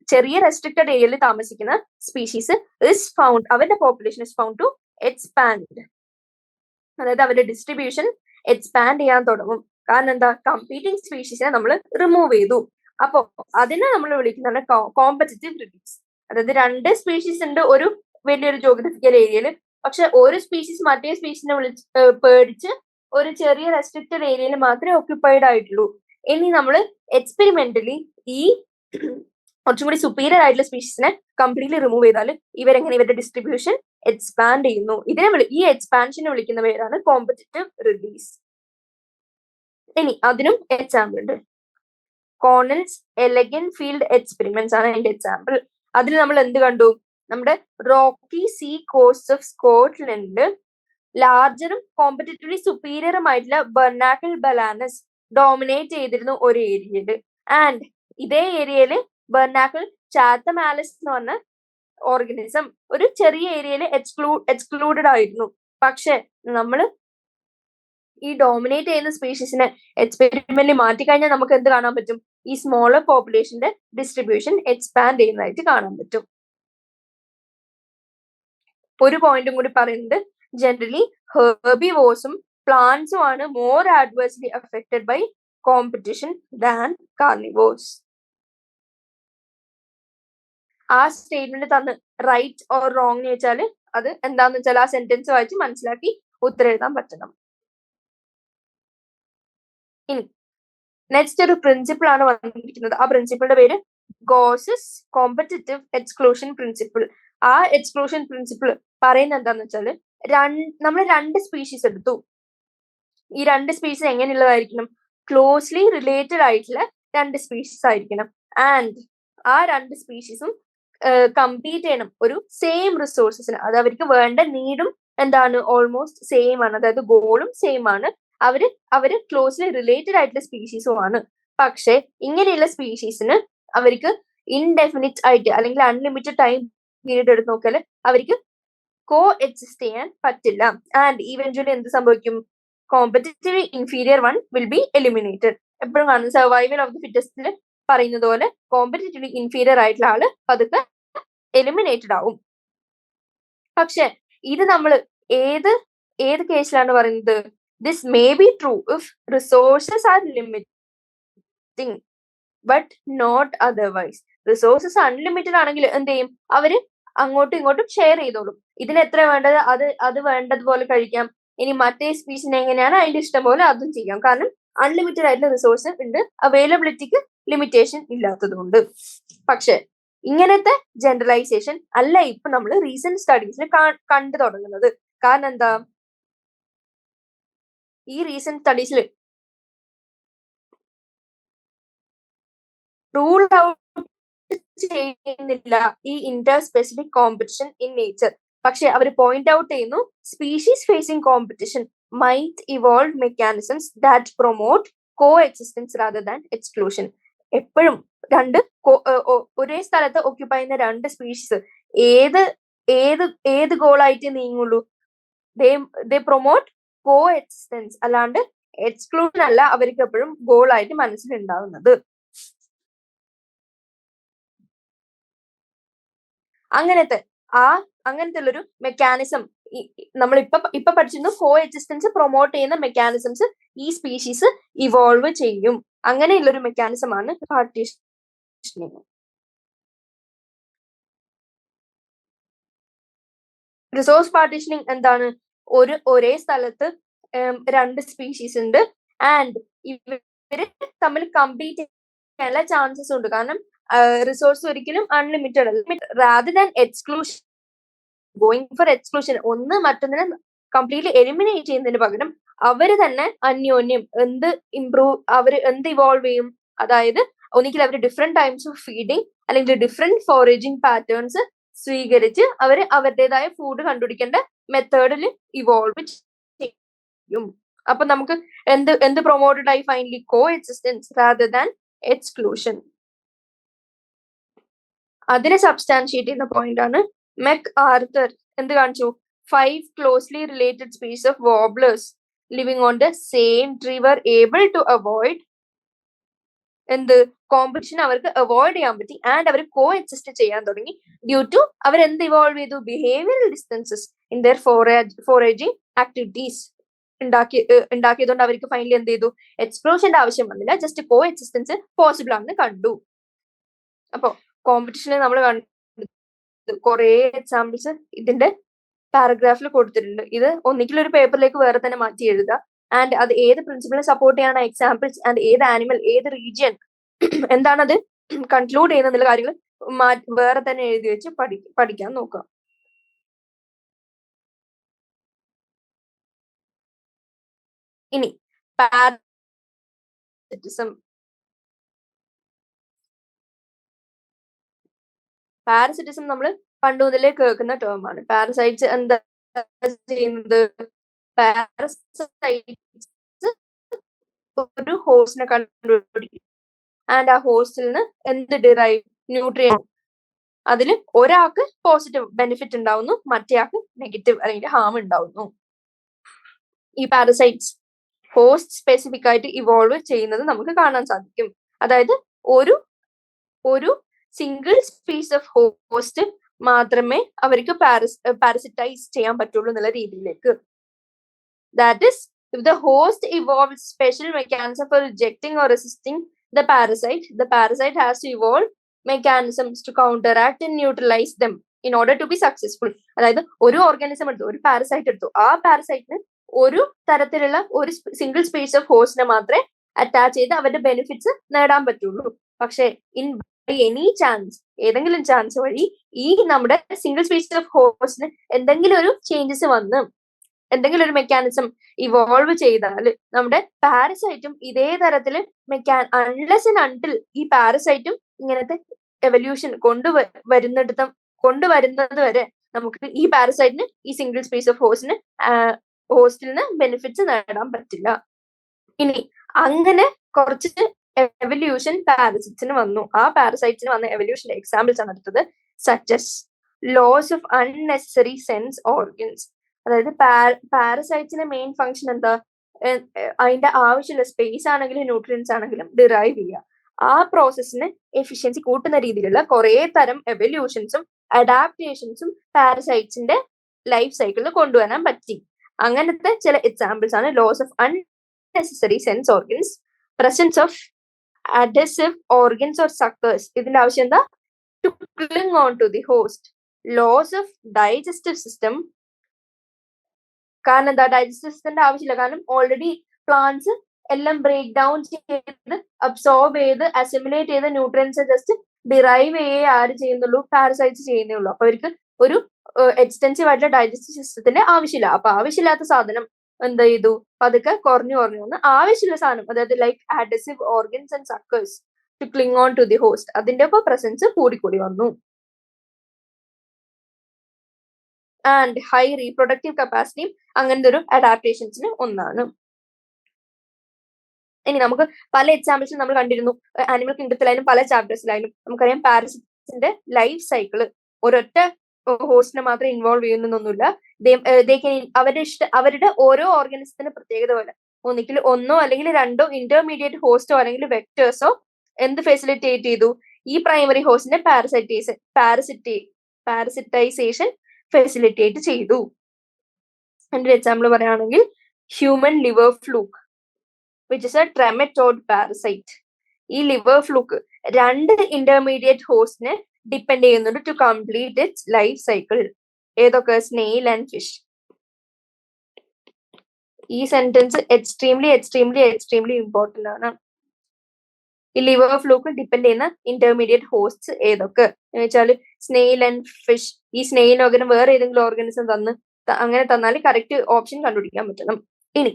ചെറിയ റെസ്ട്രിക്റ്റഡ് ഏരിയയിൽ താമസിക്കുന്ന സ്പീഷീസ് ഇസ് ഫൗണ്ട്, അവരുടെ population is found to expand. അതായത് അവരുടെ ഡിസ്ട്രിബ്യൂഷൻ എക്സ്പാൻഡ് ചെയ്യാൻ തുടങ്ങും. കാരണം എന്താ? കമ്പീറ്റിംഗ് സ്പീഷീസിനെ നമ്മൾ റിമൂവ് ചെയ്തു. അപ്പോ അതിനെ നമ്മൾ വിളിക്കുന്നതാണ് കോമ്പറ്റിറ്റീവ് റിലീസ്. അതായത് രണ്ട് സ്പീഷീസ് ഉണ്ട് ഒരു വലിയൊരു ജോഗ്രഫിക്കൽ ഏരിയയിൽ, പക്ഷെ ഒരു സ്പീഷീസ് മറ്റേ സ്പീഷീസിനെ പേടിച്ച് ഒരു ചെറിയ റെസ്ട്രിക്റ്റഡ് ഏരിയയിൽ മാത്രമേ ഓക്യുപ്പൈഡ് ആയിട്ടുള്ളൂ. ഇനി നമ്മൾ എക്സ്പെരിമെന്റലി ഈ കുറച്ചും കൂടി സുപ്പീരിയർ ആയിട്ടുള്ള സ്പീഷീസിനെ കംപ്ലീറ്റ്ലി റിമൂവ് ചെയ്താൽ ഇവരുടെ ഡിസ്ട്രിബ്യൂഷൻ എക്സ്പാൻഡ് ചെയ്യുന്നു. ഈ എക്സ്പാൻഷനെ വിളിക്കുന്ന പേരാണ് കോമ്പറ്റിറ്റീവ് റിലീസ്. ഇനി അതിനും എക്സാമ്പിൾ ഉണ്ട്. കോർണൽസ് എലഗൻ ഫീൽഡ് എക്സ്പെരിമെന്റ്സ് ആണ് അതിന്റെ എക്സാമ്പിൾ. അതിൽ നമ്മൾ എന്ത് കണ്ടു? നമ്മുടെ rocky sea coast of Scotland ലാർജറും കോമ്പറ്റിറ്റീവ്ലി സുപ്പീരിയറും ആയിട്ടുള്ള ബെർനാക്കിൾ ബലാനസ് ഡോമിനേറ്റ് ചെയ്തിരുന്നു ഒരു ഏരിയയിൽ. ആൻഡ് ഇതേ ഏരിയയിൽ ബെർനാക്കിൾ ചാത്തമാലിസ് എന്ന് പറഞ്ഞ ഓർഗനിസം ഒരു ചെറിയ ഏരിയയിൽ എക്സ്ക്ലൂഡഡ് ആയിരുന്നു. പക്ഷെ നമ്മൾ ഈ ഡോമിനേറ്റ് ചെയ്യുന്ന സ്പീഷീസിനെ എക്സ്പെരിമെന്റിൽ മാറ്റിക്കഴിഞ്ഞാൽ നമുക്ക് എന്ത് കാണാൻ പറ്റും? ഈ സ്മോളർ പോപ്പുലേഷന്റെ ഡിസ്ട്രിബ്യൂഷൻ എക്സ്പാൻഡ് ചെയ്യുന്നതായിട്ട് കാണാൻ പറ്റും. ഒരു പോയിന്റും കൂടി പറയുന്നത്, ജനറലി ഹെർബിവോഴ്സും പ്ലാന്റ്സും ആണ് more adversely affected by competition than carnivores. ആ സ്റ്റേറ്റ്മെന്റ് തന്ന് റൈറ്റ് ഓർ റോങ് എന്ന് വെച്ചാൽ അത് എന്താന്ന് വെച്ചാൽ ആ സെന്റൻസ് വായിച്ച് മനസ്സിലാക്കി ഉത്തരം എഴുതാൻ പറ്റണം. ഇനി നെക്സ്റ്റ് ഒരു പ്രിൻസിപ്പിൾ ആണ് വന്നിരിക്കുന്നത്. ആ പ്രിൻസിപ്പിളിന്റെ പേര് ഗോസസ് കോമ്പറ്റിറ്റീവ് എക്സ്ക്ലൂഷൻ പ്രിൻസിപ്പിൾ. ആ എക്സ്ക്ലൂഷൻ പ്രിൻസിപ്പിൾ പറയുന്നത് എന്താന്ന് വെച്ചാല്, നമ്മൾ 2 സ്പീഷീസ് എടുത്തു. ഈ 2 സ്പീഷീസ് എങ്ങനെയുള്ളതായിരിക്കണം? ക്ലോസ്ലി റിലേറ്റഡ് ആയിട്ടുള്ള 2 സ്പീഷീസ് ആയിരിക്കണം. ആൻഡ് ആ 2 സ്പീഷീസും കമ്പീറ്റ് ചെയ്യണം ഒരു സെയിം റിസോഴ്സസിന്. അത് അവർക്ക് വേണ്ട നീഡും എന്താണ് ഓൾമോസ്റ്റ് സെയിം ആണ്, അതായത് ഗോളും സെയിം ആണ്. അവര് ക്ലോസ്ലി റിലേറ്റഡ് ആയിട്ടുള്ള സ്പീഷീസും ആണ്. പക്ഷെ ഇങ്ങനെയുള്ള സ്പീഷീസിന് അവർക്ക് ഇൻഡെഫിനിറ്റ് ആയിട്ട് അല്ലെങ്കിൽ അൺലിമിറ്റഡ് ടൈം പീരീഡ് എടുത്ത് നോക്കിയാൽ അവർക്ക് കോ എക്സിസ്റ്റ് ചെയ്യാൻ പറ്റില്ല. ആൻഡ് ഈവൻച്വലി എന്ത് സംഭവിക്കും? Competitive inferior one will be eliminated. എപ്പോഴും കാണും സർവൈവൽ ഓഫ് ദി ഫിറ്റസ്റ്റിൽ പറയുന്നത് പോലെ കോമ്പറ്റിറ്റീവ് ഇൻഫീരിയർ ആയിട്ടുള്ള ആള് പതുക്കെ എലിമിനേറ്റഡ് ആവും. പക്ഷെ ഇത് നമ്മൾ ഏത് കേസിലാണ് പറയുന്നത്? This may be true if resources are limiting but not otherwise. Resources unlimited ആണെങ്കിൽ എന്ത് ചെയ്യും? അവര് അങ്ങോട്ടും ഇങ്ങോട്ടും ഷെയർ ചെയ്തോളും. ഇതിന് എത്ര വേണ്ടത് അത് വേണ്ടതുപോലെ കഴിക്കാം. ഇനി മറ്റേ സ്പീഷീസിന് എങ്ങനെയാണ് അതിന്റെ ഇഷ്ടം പോലെ അതും ചെയ്യാം. കാരണം അൺലിമിറ്റഡ് ആയിട്ടുള്ള റിസോഴ്സ് ഉണ്ട്, അവൈലബിലിറ്റിക്ക് ലിമിറ്റേഷൻ ഇല്ലാത്തത് കൊണ്ട്. പക്ഷെ ഇങ്ങനത്തെ ജനറലൈസേഷൻ അല്ല ഇപ്പൊ നമ്മൾ റീസെന്റ് സ്റ്റഡീസിൽ കണ്ടു തുടങ്ങുന്നത്. കാരണം എന്താ? ഈ റീസെന്റ് സ്റ്റഡീസിൽ റൂൾ ഔട്ട് ചെയ്യുന്നില്ല ഈ Inter specific competition in nature. പക്ഷെ അവർ പോയിന്റ് ഔട്ട് ചെയ്യുന്നു, species facing competition might evolve mechanisms that promote co existence rather than exclusion. എപ്പോഴും ഒരേ സ്ഥലത്ത് ഓക്യുപ്പൈ ചെയ്യുന്ന 2 സ്പീഷീസ് ഏത് ഗോളായിട്ട് നീങ്ങുള്ളൂ? ദേ പ്രൊമോട്ട് കോ എക്സിസ്റ്റൻസ്, അല്ലാണ്ട് എക്സ്ക്ലൂഷൻ അല്ല അവർക്ക് എപ്പോഴും ഗോളായിട്ട് മനസ്സിലുണ്ടാവുന്നത്. അങ്ങനത്തെ ഉള്ളൊരു മെക്കാനിസം നമ്മൾ ഇപ്പൊ പഠിച്ചിരുന്നു. കോ എക്സിസ്റ്റൻസ് പ്രൊമോട്ട് ചെയ്യുന്ന മെക്കാനിസംസ് ഈ സ്പീഷീസ് ഇവോൾവ് ചെയ്യും. അങ്ങനെയുള്ളൊരു മെക്കാനിസം ആണ് പാർട്ടീഷനിങ്. റിസോഴ്സ് പാർട്ടീഷനിങ് എന്താണ്? ഒരേ സ്ഥലത്ത് 2 സ്പീഷീസ് ഉണ്ട് ആൻഡ് ഇവര് തമ്മിൽ കമ്പീറ്റ് ചെയ്യാനുള്ള ചാൻസസ് ഉണ്ട്. കാരണം റിസോഴ്സ് ഒരിക്കലും അൺലിമിറ്റഡ് അല്ല. Rather than exclusion, going for exclusion, ഒന്ന് മറ്റൊന്നിനെ കംപ്ലീറ്റ്ലി എലിമിനേറ്റ് ചെയ്യുന്നതിന് പകരം അവര് തന്നെ അന്യോന്യം എന്ത് ഇവോൾവ് ചെയ്യും? അതായത് ഒന്നുകിൽ അവർ ഡിഫറെന്റ് ടൈംസ് ഓഫ് ഫീഡിങ് അല്ലെങ്കിൽ ഡിഫറെന്റ് ഫോറേജിങ് പാറ്റേൺസ് സ്വീകരിച്ച് അവര് അവരുടേതായ ഫുഡ് കണ്ടുപിടിക്കേണ്ട മെത്തേഡിൽ ഇവോൾവ് ചെയ്യും. അപ്പൊ നമുക്ക് എന്ത് പ്രൊമോട്ടഡ് ആയി? Finally coexistence rather than exclusion. അതിനെ സബ്സ്റ്റാൻഷിയേറ്റ് ചെയ്യുന്ന പോയിന്റ് ആണ് മെക് ആർത്തർ എന്ത് കാണിച്ചു? 5 closely related species of warblers living on the same tree were able to avoid competition. അവർക്ക് അവോയ്ഡ് ചെയ്യാൻ പറ്റി ആൻഡ് അവർ കോ എക്സിസ്റ്റ് ചെയ്യാൻ തുടങ്ങി ഡ്യൂ ടു അവർ ഇവോൾവ് ചെയ്തു? Behavioural distances in their foraging activities ഉണ്ടാക്കിയതുകൊണ്ട് അവർക്ക് ഫൈനലി എന്ത് ചെയ്തു? എക്സ്പ്ലോഷന്റെ ആവശ്യം വന്നില്ല, ജസ്റ്റ് കോ എക്സിസ്റ്റൻസ് പോസിബിൾ ആണെന്ന് കണ്ടു. അപ്പൊ കോമ്പറ്റീഷനിൽ നമ്മൾ കുറെ എക്സാമ്പിൾസ് ഇതിന്റെ പാരഗ്രാഫിൽ കൊടുത്തിട്ടുണ്ട്. ഇത് ഒന്നിക്കൽ ഒരു പേപ്പറിലേക്ക് വേറെ തന്നെ മാറ്റി എഴുതുക. ആൻഡ് അത് ഏത് പ്രിൻസിപ്പിളിനെ സപ്പോർട്ട് ചെയ്യാണ് എക്സാമ്പിൾസ് ആൻഡ് ഏത് ആനിമൽ ഏത് റീജിയൻ എന്താണത് കൺക്ലൂഡ് ചെയ്യുന്ന കാര്യങ്ങൾ വേറെ തന്നെ എഴുതി വെച്ച് പഠിക്കാൻ നോക്കുക. ഇനി പാരസിറ്റിസം നമ്മൾ പണ്ട് മുതലേ കേൾക്കുന്ന ടേം ആണ്. പാരസൈറ്റ്സ് എന്താ ചെയ്യുന്നത്? പാരസൈറ്റ്സ് ഒരു ഹോസ്റ്റിനെ കണ്ടുപിടിക്കും ആൻഡ് ആ ഹോസ്റ്റിൽ നിന്ന് എന്ത് ഡിറൈവ് ന്യൂട്രിയൻ, അതിൽ ഒരാൾക്ക് പോസിറ്റീവ് ബെനിഫിറ്റ് ഉണ്ടാവുന്നു, മറ്റേയാൾക്ക് നെഗറ്റീവ് അല്ലെങ്കിൽ ഹാം ഉണ്ടാവുന്നു. ഈ പാരസൈറ്റ്സ് ഹോസ്റ്റ് സ്പെസിഫിക് ആയിട്ട് ഇവോൾവ് ചെയ്യുന്നത് നമുക്ക് കാണാൻ സാധിക്കും. അതായത് ഒരു സിംഗിൾ സ്പീസ് ഓഫ് ഹോസ്റ്റ് മാത്രമേ അവർക്ക് പാരസിറ്റൈസ് ചെയ്യാൻ പറ്റുള്ളൂ എന്നുള്ള രീതിയിലേക്ക്. That is, if the host evolves special mechanism for rejecting or resisting the parasite has to evolve mechanisms to counteract and neutralize them in order to be successful. അതായത് ഒരു organism എടുത്തു, ഒരു പാരസൈറ്റ് എടുത്തു, ആ പാരസൈറ്റിന് ഒരു തരത്തിലുള്ള ഒരു സിംഗിൾ സ്പീസ് ഓഫ് ഹോസ്റ്റിനെ മാത്രമേ അറ്റാച്ച് ചെയ്ത് അവരുടെ ബെനിഫിറ്റ്സ് നേടാൻ പറ്റുള്ളൂ. പക്ഷെ ഇൻ എനി ചാൻസ്, ഏതെങ്കിലും ചാൻസ് വഴി ഈ നമ്മുടെ സിംഗിൾ സ്പീസ് ഓഫ് ഹോസ്റ്റിന് എന്തെങ്കിലും ഒരു ചേഞ്ചസ് വന്ന് എന്തെങ്കിലും ഒരു മെക്കാനിസം ഇവോൾവ് ചെയ്താൽ നമ്മുടെ പാരസൈറ്റും ഇതേ തരത്തില് അൺലെസ് ആൻഡ് അൺടിൽ ഈ പാരസൈറ്റും ഇങ്ങനത്തെ എവല്യൂഷൻ കൊണ്ടുവരുന്നത് വരെ നമുക്ക് ഈ പാരസൈറ്റിന് ഈ സിംഗിൾ സ്പീസ് ഓഫ് ഹോസ്റ്റിൽ നിന്ന് ബെനിഫിറ്റ്സ് നേടാൻ പറ്റില്ല. ഇനി അങ്ങനെ കുറച്ച് എവല്യൂഷൻ പാരസൈറ്റ്സിന് വന്നു. ആ പാരസൈറ്റ്സിന് വന്ന എവല്യൂഷന്റെ എക്സാമ്പിൾസ് ആണ് അടുത്തത്. Such as loss of unnecessary sense organs. അതായത് പാരസൈറ്റ്സിന്റെ മെയിൻ ഫംഗ്ഷൻ എന്താ? അതിന്റെ ആവശ്യമുള്ള സ്പേസ് ആണെങ്കിലും ന്യൂട്രിയൻസ് ആണെങ്കിലും ഡിറൈവ് ചെയ്യുക. ആ പ്രോസസ്സിന് എഫിഷ്യൻസി കൂട്ടുന്ന രീതിയിലുള്ള കുറെ തരം എവല്യൂഷൻസും അഡാപ്റ്റേഷൻസും പാരസൈറ്റ്സിന്റെ ലൈഫ് സൈക്കിളിൽ കൊണ്ടുവരാൻ പറ്റി. അങ്ങനത്തെ ചില എക്സാമ്പിൾസ് ആണ് loss of unnecessary sense organs, presence of adhesive organs or suckers. ഇതിന്റെ ആവശ്യം എന്താ? To cling on to the host. Loss of digestive system. കാരണം എന്താ? ഡൈജസ്റ്റീവ് സിസ്റ്റത്തിന്റെ ആവശ്യമില്ല. കാരണം ഓൾറെഡി പ്ലാന്റ്സ് എല്ലാം ബ്രേക്ക് ഡൗൺ ചെയ്ത് അബ്സോർബ് ചെയ്ത് അസിമുലേറ്റ് ചെയ്ത് ന്യൂട്രിയൻസ് ജസ്റ്റ് ഡിറൈവ് ആര് ചെയ്യുന്നുള്ളൂ? പാരസൈറ്റ്സ് ചെയ്യുന്നേ ഉള്ളൂ. അപ്പൊ അവർക്ക് ഒരു എക്സ്റ്റെൻസീവ് ആയിട്ടുള്ള ഡൈജസ്റ്റീവ് സിസ്റ്റത്തിന്റെ ആവശ്യമില്ല. അപ്പൊ ആവശ്യമില്ലാത്ത സാധനം എന്ത് ചെയ്തു? അതൊക്കെ കുറഞ്ഞു വന്ന് ആവശ്യമുള്ള സാധനം, അതായത് like adhesive organs and suckers to cling on to the host, അതിന്റെ ഒക്കെ പ്രസൻസ് കൂടിക്കൂടി വന്നു. ആൻഡ് ഹൈ റീപ്രൊഡക്റ്റീവ് കപ്പാസിറ്റിയും അങ്ങനത്തെ ഒരു അഡാപ്റ്റേഷൻസിന് ഒന്നാണ്. ഇനി നമുക്ക് പല എക്സാമ്പിൾസും നമ്മൾ കണ്ടിരുന്നു. ആനിമൽ കിങ്ഡത്തിലായാലും പല ചാപ്റ്റേഴ്സിലായാലും നമുക്കറിയാം പാരസിറ്റിന്റെ ലൈഫ് സൈക്കിള് ഒരൊറ്റ ഹോസ്റ്റിനെ മാത്രം ഇൻവോൾവ് ചെയ്യുന്നൊന്നുമില്ല. അവരുടെ ഓരോ ഓർഗാനിസത്തിന്റെ പ്രത്യേകത പോലെ ഒന്നിക്കിൽ ഒന്നോ അല്ലെങ്കിൽ രണ്ടോ ഇന്റർമീഡിയറ്റ് ഹോസ്റ്റോ അല്ലെങ്കിൽ വെക്ടേഴ്സോ എന്ത് ഫെസിലിറ്റേറ്റ് ചെയ്തു? ഈ പ്രൈമറി ഹോസ്റ്റിന്റെ പാരസിറ്റൈസേഷൻ ഫെസിലിറ്റേറ്റ് ചെയ്തു. എന്റെ ഒരു എക്സാമ്പിൾ പറയുകയാണെങ്കിൽ human liver fluke which is a trematode parasite. ഈ ലിവർ ഫ്ലൂക്ക് രണ്ട് ഇന്റർമീഡിയറ്റ് ഹോസ്റ്റിനെ ഡിപ്പെൻഡ് ചെയ്യുന്നുണ്ട് to complete its life cycle. ഏതൊക്കെ? Snail and fish. ഈ സെന്റൻസ് എക്സ്ട്രീംലി ഇമ്പോർട്ടന്റ് ആണ്. ഈ ലിവർ ഫ്ലൂക്ക് ഡിപ്പെൻഡ് ചെയ്യുന്ന ഇന്റർമീഡിയറ്റ് ഹോസ്റ്റ്സ് ഏതൊക്കെ എന്ന് വെച്ചാൽ സ്നെയിൽ ആൻഡ് ഫിഷ്. ഈ സ്നെയിൽ പകരം വേറെ ഏതെങ്കിലും ഓർഗാനിസം അങ്ങനെ തന്നാൽ കറക്റ്റ് ഓപ്ഷൻ കണ്ടുപിടിക്കാൻ പറ്റണം. ഇനി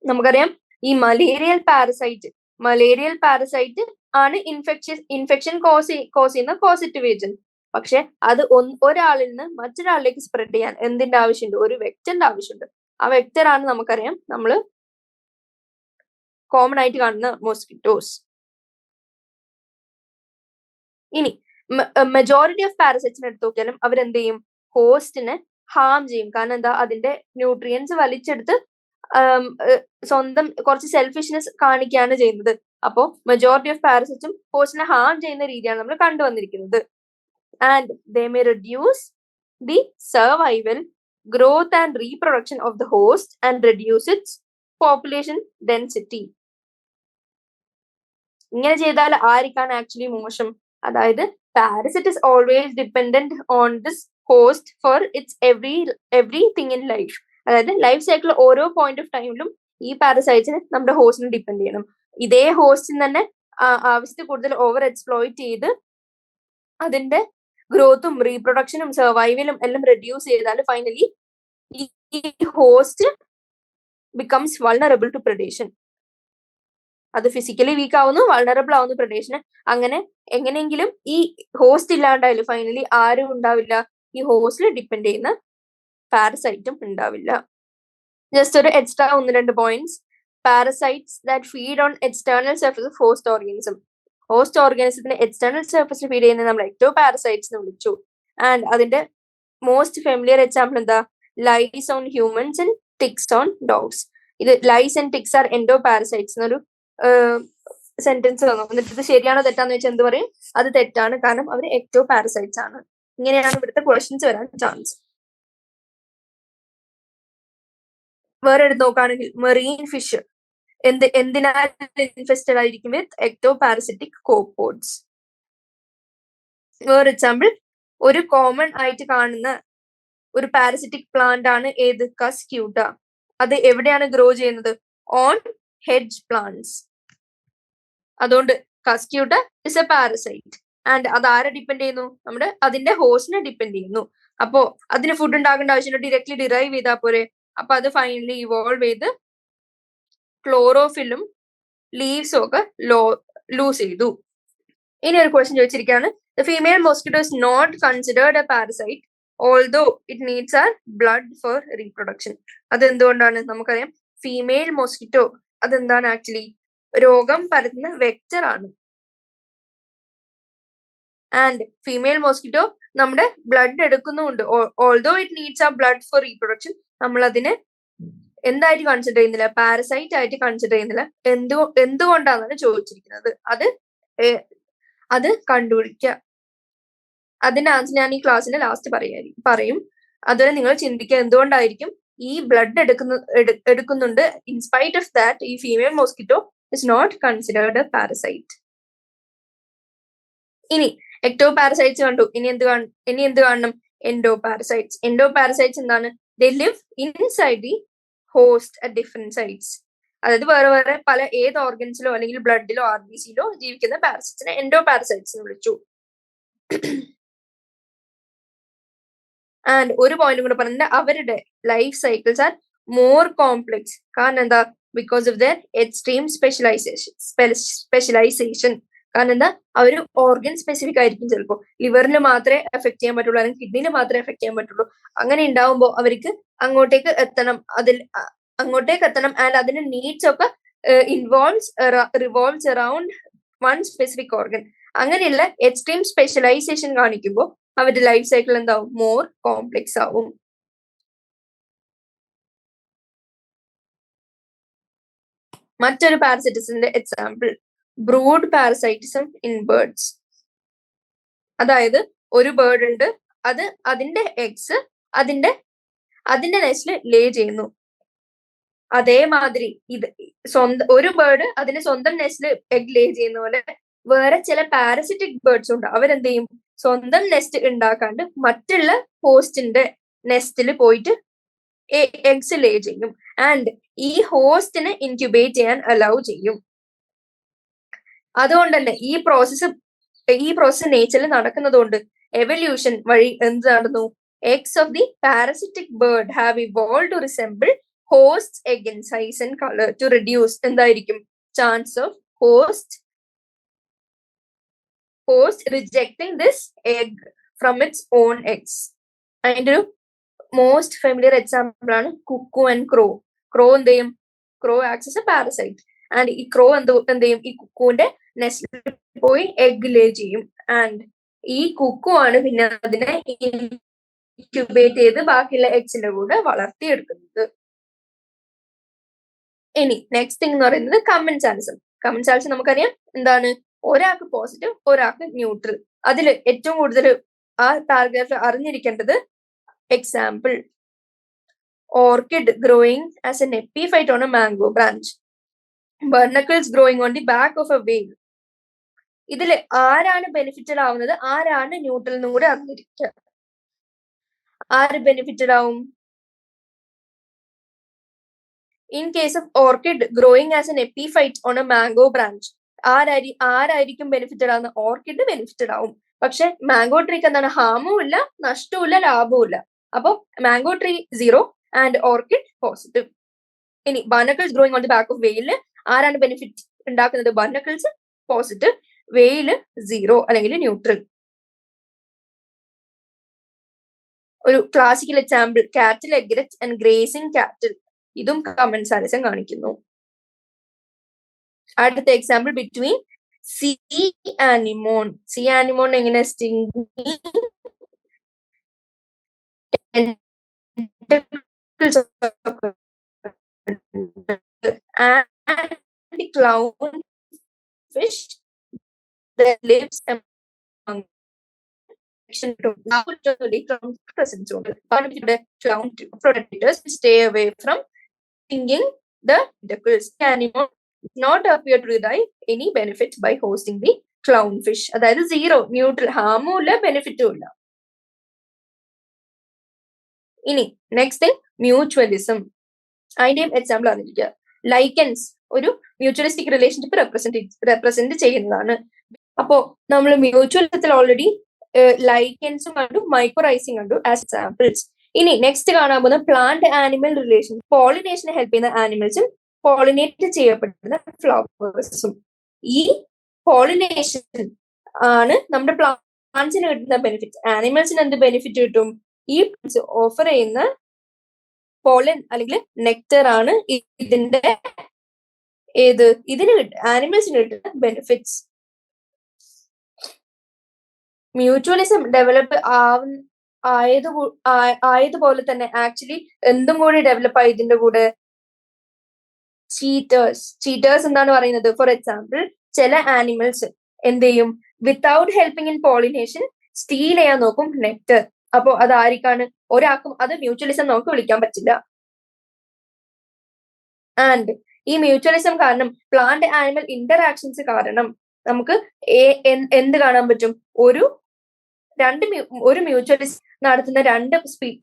നമുക്കറിയാം ഈ മലേറിയൽ പാരസൈറ്റ് ആണ് ഇൻഫെക്ഷൻ കോസ് ചെയ്യുന്ന പോസിറ്റീവ് ഏജന്റ്. പക്ഷെ അത് ഒരാളിൽ നിന്ന് മറ്റൊരാളിലേക്ക് സ്പ്രെഡ് ചെയ്യാൻ എന്തിന്റെ ആവശ്യമുണ്ട്? ഒരു വെക്ടറിന്റെ ആവശ്യമുണ്ട്. ആ വെക്ടർ ആണ് നമുക്കറിയാം നമ്മള് കോമൺ ആയിട്ട് കാണുന്ന മോസ്കിറ്റോസ്. ഇനി മെജോറിറ്റി ഓഫ് പാരസൈറ്റ്സിനെ എടുത്ത് നോക്കിയാലും അവരെന്ത് ചെയ്യും? ഹോസ്റ്റിനെ ഹാം ചെയ്യും. കാരണം എന്താ? അതിന്റെ ന്യൂട്രിയൻസ് വലിച്ചെടുത്ത് സ്വന്തം കുറച്ച് സെൽഫിഷ്നെസ് കാണിക്കുകയാണ് ചെയ്യുന്നത്. അപ്പോ മെജോറിറ്റി ഓഫ് പാരസൈറ്റ്സും ഹോസ്റ്റിനെ ഹാം ചെയ്യുന്ന രീതിയാണ് നമ്മൾ കണ്ടുവന്നിരിക്കുന്നത്. And they may reduce the survival, growth and reproduction of the host and reduce its population density. ഇങ്ങനെ ചെയ്താൽ ആർക്കാണ് ആക്ച്വലി മോശം? അതായത് parasite is always dependent on this host for its everything in life. അതായത് ലൈഫ് സൈക്കിൾ ഓരോ point of ടൈമിലും ഈ പാരസൈറ്റ്സിന് നമ്മുടെ ഹോസ്റ്റിനെ ഡിപ്പെൻഡ് ചെയ്യണം. ഇതേ ഹോസ്റ്റിന് തന്നെ ആവശ്യത്തിൽ കൂടുതൽ ഓവർ എക്സ്പ്ലോയിറ്റ് ചെയ്ത് അതിന്റെ ഗ്രോത്തും റീപ്രൊഡക്ഷനും സർവൈവലും എല്ലാം റെഡ്യൂസ് ചെയ്താൽ ഫൈനലി ഈ ഹോസ്റ്റ് ബിക്കംസ് വൾണറബിൾ ടു പ്രെഡേഷൻ. അത് ഫിസിക്കലി വീക്ക് ആവുന്നു, വൾണറബിൾ ആവുന്നു പ്രെഡേഷന്. അങ്ങനെ എങ്ങനെയെങ്കിലും ഈ ഹോസ്റ്റ് ഇല്ലാണ്ടായാലും ഫൈനലി ആരും ഉണ്ടാവില്ല, ഈ ഹോസ്റ്റിൽ ഡിപ്പെൻഡ് ചെയ്യുന്ന പാരസൈറ്റും ഉണ്ടാവില്ല. ജസ്റ്റ് ഒരു extra 1-2 points. parasites that feed on external surface of host organism. Host organismത്തിന് external surface feed ചെയ്യുന്നത് നമ്മൾ ectoparasites എന്ന് വിളിച്ചു. And അതിന്റെ most familiar example എന്താ? Lice on humans and ticks on dogs. ഇത് lice and ticks are endoparasites എന്നൊരു sentence തന്നു. എന്നിട്ട് ഇത് ശരിയാണോ തെറ്റാന്ന് വെച്ചാൽ എന്ത് പറയും? അത് തെറ്റാണ്, കാരണം അവർ ectoparasites ആണ്. ഇങ്ങനെയാണ് ഇവിടുത്തെ ക്വസ്റ്റ്യൻസ് വരാൻ ചാൻസ്. വേറെ എടുത്ത് നോക്കുകയാണെങ്കിൽ മെറീൻ ഫിഷ് എന്തിനാൽ ഇൻഫെസ്റ്റഡ് ആയിരിക്കും? വിത്ത് ectoparasitic copepods. വേറെ എക്സാമ്പിൾ, ഒരു കോമൺ ആയിട്ട് കാണുന്ന ഒരു പാരസിറ്റിക് പ്ലാന്റ് ആണ് ഏത്? കസ്ക്യൂട്ട. അത് എവിടെയാണ് ഗ്രോ ചെയ്യുന്നത്? On hedge plants. അതുകൊണ്ട് Cuscuta is a parasite. And അത് ആരെ ഡിപ്പെൻഡ് ചെയ്യുന്നു? നമ്മുടെ അതിന്റെ ഹോസ്റ്റിനെ ഡിപ്പെൻഡ് ചെയ്യുന്നു. അപ്പോ അതിന് ഫുഡ് ഉണ്ടാക്കേണ്ട ആവശ്യമില്ല, ഡയറക്ട്ലി ഡിറൈവ് ചെയ്താൽ പോരെ. അപ്പൊ അത് ഫൈനലി ഇവോൾവ് ചെയ്ത് ക്ലോറോഫിലും ലീവ്സും ഒക്കെ ലൂസ് ചെയ്തു. ഇനി ഒരു ക്വസ്റ്റ്യൻ ചോദിച്ചിരിക്കുകയാണ്, the female mosquito is not considered a parasite although it needs our blood for reproduction. അതെന്തുകൊണ്ടാണ്? നമുക്കറിയാം ഫീമെയിൽ മോസ്കിറ്റോ അതെന്താണ്? ആക്ച്വലി രോഗം പരത്തുന്ന വെക്ടർ ആണ്. ആൻഡ് ഫീമെയിൽ മോസ്കിറ്റോ നമ്മുടെ ബ്ലഡ് എടുക്കുന്നുണ്ട്. ഓൾദോ ഇറ്റ് നീഡ്സ് ആ ബ്ലഡ് ഫോർ റീപ്രൊഡക്ഷൻ, നമ്മൾ അതിനെ എന്തായിട്ട് കൺസിഡർ ചെയ്യുന്നില്ല? പാരസൈറ്റ് ആയിട്ട് കൺസിഡർ ചെയ്യുന്നില്ല. എന്തുകൊണ്ടാണെന്നാണ് ചോദിച്ചിരിക്കുന്നത്. അത് കണ്ടുപിടിക്കുക. അതിന്റെ ആൻസർ ഞാൻ ഈ ക്ലാസ്സിന്റെ ലാസ്റ്റ് പറയും. അതുവരെ നിങ്ങൾ ചിന്തിക്കുക എന്തുകൊണ്ടായിരിക്കും ഈ ബ്ലഡ് എടുക്കുന്നുണ്ട്. ഇൻസ്പൈറ്റ് ഓഫ് ദാറ്റ് ഈ female mosquito is not considered a parasite. ഇനി ectoparasites കണ്ടു. ഇനി എന്ത് കാണണം? endoparasites. endoparasites എന്താണ്? they live inside the host at different sites. അതായത് വേറെ പല ഏത് ഓർഗൻസിലോ അല്ലെങ്കിൽ ബ്ലഡിലോ RBCയിലോ ജീവിക്കുന്ന പാരസൈറ്റ്സിനെ endoparasites എന്ന് വിളിച്ചു. ആൻഡ് ഒരു പോയിന്റ് കൂടെ പറഞ്ഞിട്ട്, അവരുടെ life cycles are more complex. കാരണം എന്താ? Because of their extreme specialisation. കാരണം എന്താ? അവർ ഓർഗൻ സ്പെസിഫിക് ആയിരിക്കും. ചിലപ്പോൾ ലിവറിന് മാത്രമേ എഫക്ട് ചെയ്യാൻ പറ്റുള്ളൂ, അല്ലെങ്കിൽ കിഡ്നിയിൽ മാത്രമേ എഫക്ട് ചെയ്യാൻ പറ്റുള്ളൂ. അങ്ങനെ ഉണ്ടാവുമ്പോൾ അവർക്ക് അങ്ങോട്ടേക്ക് എത്തണം. ആൻഡ് അതിന്റെ നീഡ്സ് ഒക്കെ revolves around one specific organ. അങ്ങനെയുള്ള എക്സ്ട്രീം സ്പെഷ്യലൈസേഷൻ കാണിക്കുമ്പോൾ അവരുടെ ലൈഫ് സൈക്കിൾ എന്താവും? മോർ കോംപ്ലെക്സ് ആവും. മറ്റൊരു പാരസൈറ്റിസത്തിന്റെ example brood parasitism in birds. അതായത് ഒരു ബേർഡ് ഉണ്ട്, അത് അതിന്റെ എഗ്സ് അതിന്റെ നെസ്റ്റില് ലേ ചെയ്യുന്നു. അതേമാതിരി ഒരു ബേർഡ് അതിന്റെ സ്വന്തം നെസ്റ്റില് എഗ് ലേ ചെയ്യുന്ന പോലെ വേറെ ചില പാരസിറ്റിക് ബേർഡ്സ് ഉണ്ട്. അവരെന്ത് ചെയ്യും? സ്വന്തം നെസ്റ്റ് ഉണ്ടാക്കാണ്ട് മറ്റുള്ള ഹോസ്റ്റിന്റെ നെസ്റ്റിൽ പോയിട്ട് എഗ്സ് ലേ ചെയ്യും. ആൻഡ് ഈ ഹോസ്റ്റിനെ ഇൻക്യുബേറ്റ് ചെയ്യാൻ അലൗ ചെയ്യും. അതുകൊണ്ട് തന്നെ ഈ പ്രോസസ് നേച്ചറിൽ നടക്കുന്നതുകൊണ്ട് എവല്യൂഷൻ വഴി എന്ത് നടന്നു? eggs of the parasitic bird have evolved to resemble hosts egg in size and color to reduce എന്തായിരിക്കും? chance of host rejecting this egg from its own eggs. അതിന്റെ ഒരു മോസ്റ്റ് ഫെമിലിയർ എക്സാമ്പിൾ ആണ് Kuku and crow. എന്ത് ചെയ്യും? Crow acts as a parasite. And ഈ crow എന്ത് ചെയ്യും? ഈ കുക്കുവിന്റെ നെസ്റ്റിൽ പോയി എഗ് ലേ ചെയ്യും. ആൻഡ് ഈ കുക്കു ആണ് പിന്നെ അതിനെ ഇൻക്യുബേറ്റ് ചെയ്ത് ബാക്കിയുള്ള എഗ്സിന്റെ കൂടെ വളർത്തിയെടുക്കുന്നത്. ഇനി നെക്സ്റ്റ് തിങ് എന്ന് പറയുന്നത് കമൻസാലിസം. കമൻസാലിസം നമുക്കറിയാം എന്താണ്? ഒരാൾക്ക് പോസിറ്റീവ്, ഒരാൾക്ക് ന്യൂട്രൽ. അതിൽ ഏറ്റവും കൂടുതൽ ആ പാരഗ്രാഫിൽ അറിഞ്ഞിരിക്കേണ്ടത് example orchid growing as an epiphyte on a mango branch, barnacles growing on the back of a whale. ഇതിൽ ആരാണ് ബെനിഫിറ്റഡ് ആവുന്നത്, ആരാണ് ന്യൂട്രൽ എന്നും കൂടെ അറിഞ്ഞിരിക്കുക. ആര് ബെനിഫിറ്റഡ് ആവും? In case of orchid growing as an epiphyte on A mango branch, ആരായിരിക്കും ബെനിഫിറ്റഡ് ആവുന്ന? ഓർക്കിഡ് ബെനിഫിറ്റഡ് ആവും. പക്ഷെ മാംഗോ ട്രീക്ക് എന്താണ്? ഹാമും ഇല്ല, നഷ്ടവും ഇല്ല, ലാഭവും ഇല്ല. അപ്പൊ mango tree 0 and orchid positive. ഇനി barnacles growing on the back of whale ആരാണ് ബെനിഫിറ്റ് ഉണ്ടാക്കുന്നത്? ബാർനക്കിൾസ് പോസിറ്റീവ്, വെയില് 0 അല്ലെങ്കിൽ ന്യൂട്രൽ. ഒരു classical example cattle egret and grazing cattle. ഇതും കമൻസാലിസം കാണിക്കുന്നു. അടുത്ത example between sea anemone. Sea anemone എങ്ങനെ stinging and clownfish that lives among clown predators stay away from stinging the tentacles. Animal not appear to derive any benefit by hosting the clownfish. അതായത് zero, neutral, ഹാമും ഇല്ല ബെനിഫിറ്റും ഇല്ല. ഇനി next mutualism. അതിന്റെയും example അറിഞ്ഞിരിക്കുക. Lichens ഒരു മ്യൂച്വലിസ്റ്റിക് relationship represent ചെയ്യുന്നതാണ്. അപ്പോ നമ്മൾ മ്യൂച്വലിസത്തിൽ already ലൈക്കൻസും കണ്ടു, മൈക്രോറൈസിങ് കണ്ടു ആസ് എക്സാമ്പിൾസ്. ഇനി നെക്സ്റ്റ് കാണാൻ പോകുന്ന പ്ലാന്റ് ആനിമൽ റിലേഷൻ. പോളിനേഷന് ഹെൽപ്പ് ചെയ്യുന്ന ആനിമൽസും പോളിനേറ്റ് ചെയ്യപ്പെടുന്ന ഫ്ലവേഴ്സും. ഈ പോളിനേഷൻ ആണ് നമ്മുടെ പ്ലാന്റ്സിന് കിട്ടുന്ന ബെനിഫിറ്റ്. ആനിമൽസിന് എന്ത് ബെനിഫിറ്റ് കിട്ടും? ഈ ഓഫർ ചെയ്യുന്ന പോളൻ അല്ലെങ്കിൽ നെക്ടർ ആണ് ഇതിന്റെ ഇതിന് ആനിമൽസിന് കിട്ടുന്ന ബെനിഫിറ്റ്സ്. മ്യൂച്വലിസം ഡെവലപ്പ് ആയതുപോലെ തന്നെ ആക്ച്വലി എന്തും കൂടി ഡെവലപ്പ് ആയി ഇതിന്റെ കൂടെ? ചീറ്റേഴ്സ് എന്താണ് പറയുന്നത്? ഫോർ എക്സാമ്പിൾ ചില ആനിമൽസ് എന്ത് ചെയ്യും? Without helping in pollination steel ചെയ്യാൻ നോക്കും നെക്ടർ. അപ്പോ അത് ആർക്കാണ്? ഒരാൾക്കും അത് മ്യൂച്വലിസം നമുക്ക് വിളിക്കാൻ പറ്റില്ല. ആൻഡ് ഈ മ്യൂച്വലിസം കാരണം പ്ലാന്റ് ആനിമൽ ഇന്ററാക്ഷൻസ് കാരണം നമുക്ക് എന്ത് കാണാൻ പറ്റും? ഒരു മ്യൂച്വലിസം നടത്തുന്ന രണ്ട്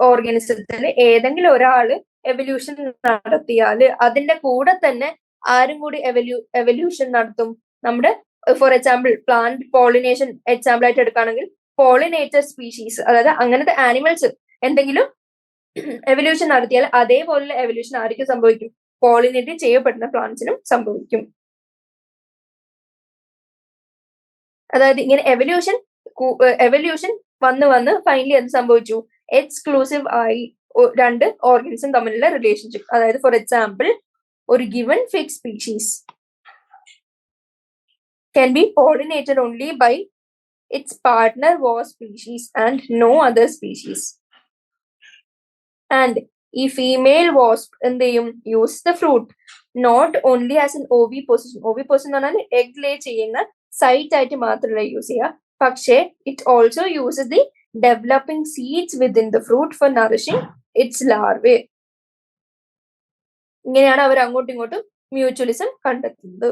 ഓർഗാനിസത്തിന് ഏതെങ്കിലും ഒരാള് എവല്യൂഷൻ നടത്തിയാല് അതിന്റെ കൂടെ തന്നെ ആരും കൂടി എവല്യൂഷൻ നടത്തും. നമ്മുടെ for example plant pollination example ആയിട്ട് എടുക്കുകയാണെങ്കിൽ പോളിനേറ്റർ സ്പീഷീസ്, അതായത് അങ്ങനത്തെ ആനിമൽസ് എന്തെങ്കിലും എവല്യൂഷൻ നടത്തിയാൽ അതേപോലെ എവല്യൂഷൻ ആർക്കും സംഭവിക്കും? പോളിനേറ്റ് ചെയ്യപ്പെടുന്ന പ്ലാന്റ്സിനും സംഭവിക്കും. അതായത് ഇങ്ങനെ എവല്യൂഷൻ വന്ന് ഫൈനലി എന്ത് സംഭവിച്ചു? എക്സ്ക്ലൂസീവ് ആയി രണ്ട് ഓർഗാനിസം തമ്മിലുള്ള റിലേഷൻഷിപ്പ്. അതായത് ഫോർ എക്സാമ്പിൾ ഒരു given fix species can be pollinated only by its partner wasp species and no other species. And ഈ ഫീമെയിൽ വാസ്പ് എന്ത് ചെയ്യും? Use the fruit not only as an oviposition. Oviposition എന്ന് പറഞ്ഞാൽ egg ലേ ചെയ്യുന്ന site ആയിട്ട് മാത്രമല്ല use ചെയ്യുക, പക്ഷേ it also uses the developing seeds within the fruit for nourishing its larvae. ഇങ്ങനെയാണ് അവർ അങ്ങോട്ടും ഇങ്ങോട്ടും മ്യൂച്വലിസം കണ്ടെത്തുന്നത്.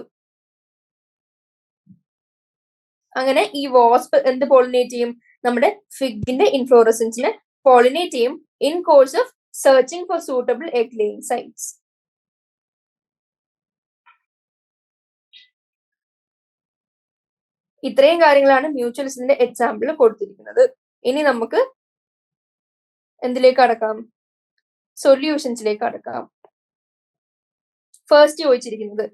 അങ്ങനെ ഈ വാസ്പ് എന്ത് പോളിനേറ്റ് ചെയ്യും? നമ്മുടെ ഫിഗിന്റെ ഇൻഫ്ലോറസൻസിനെ പോളിനേറ്റ് ചെയ്യും in course of searching for suitable egg laying sites. ഇത്രയും കാര്യങ്ങളാണ് മ്യൂച്വലിസത്തിന്റെ എക്സാമ്പിൾ കൊടുത്തിരിക്കുന്നത്. ഇനി നമുക്ക് എന്തിലേക്ക് കടക്കാം? സൊല്യൂഷൻസിലേക്ക് കടക്കാം. ഫസ്റ്റ് ചോദിച്ചിരിക്കുന്നത്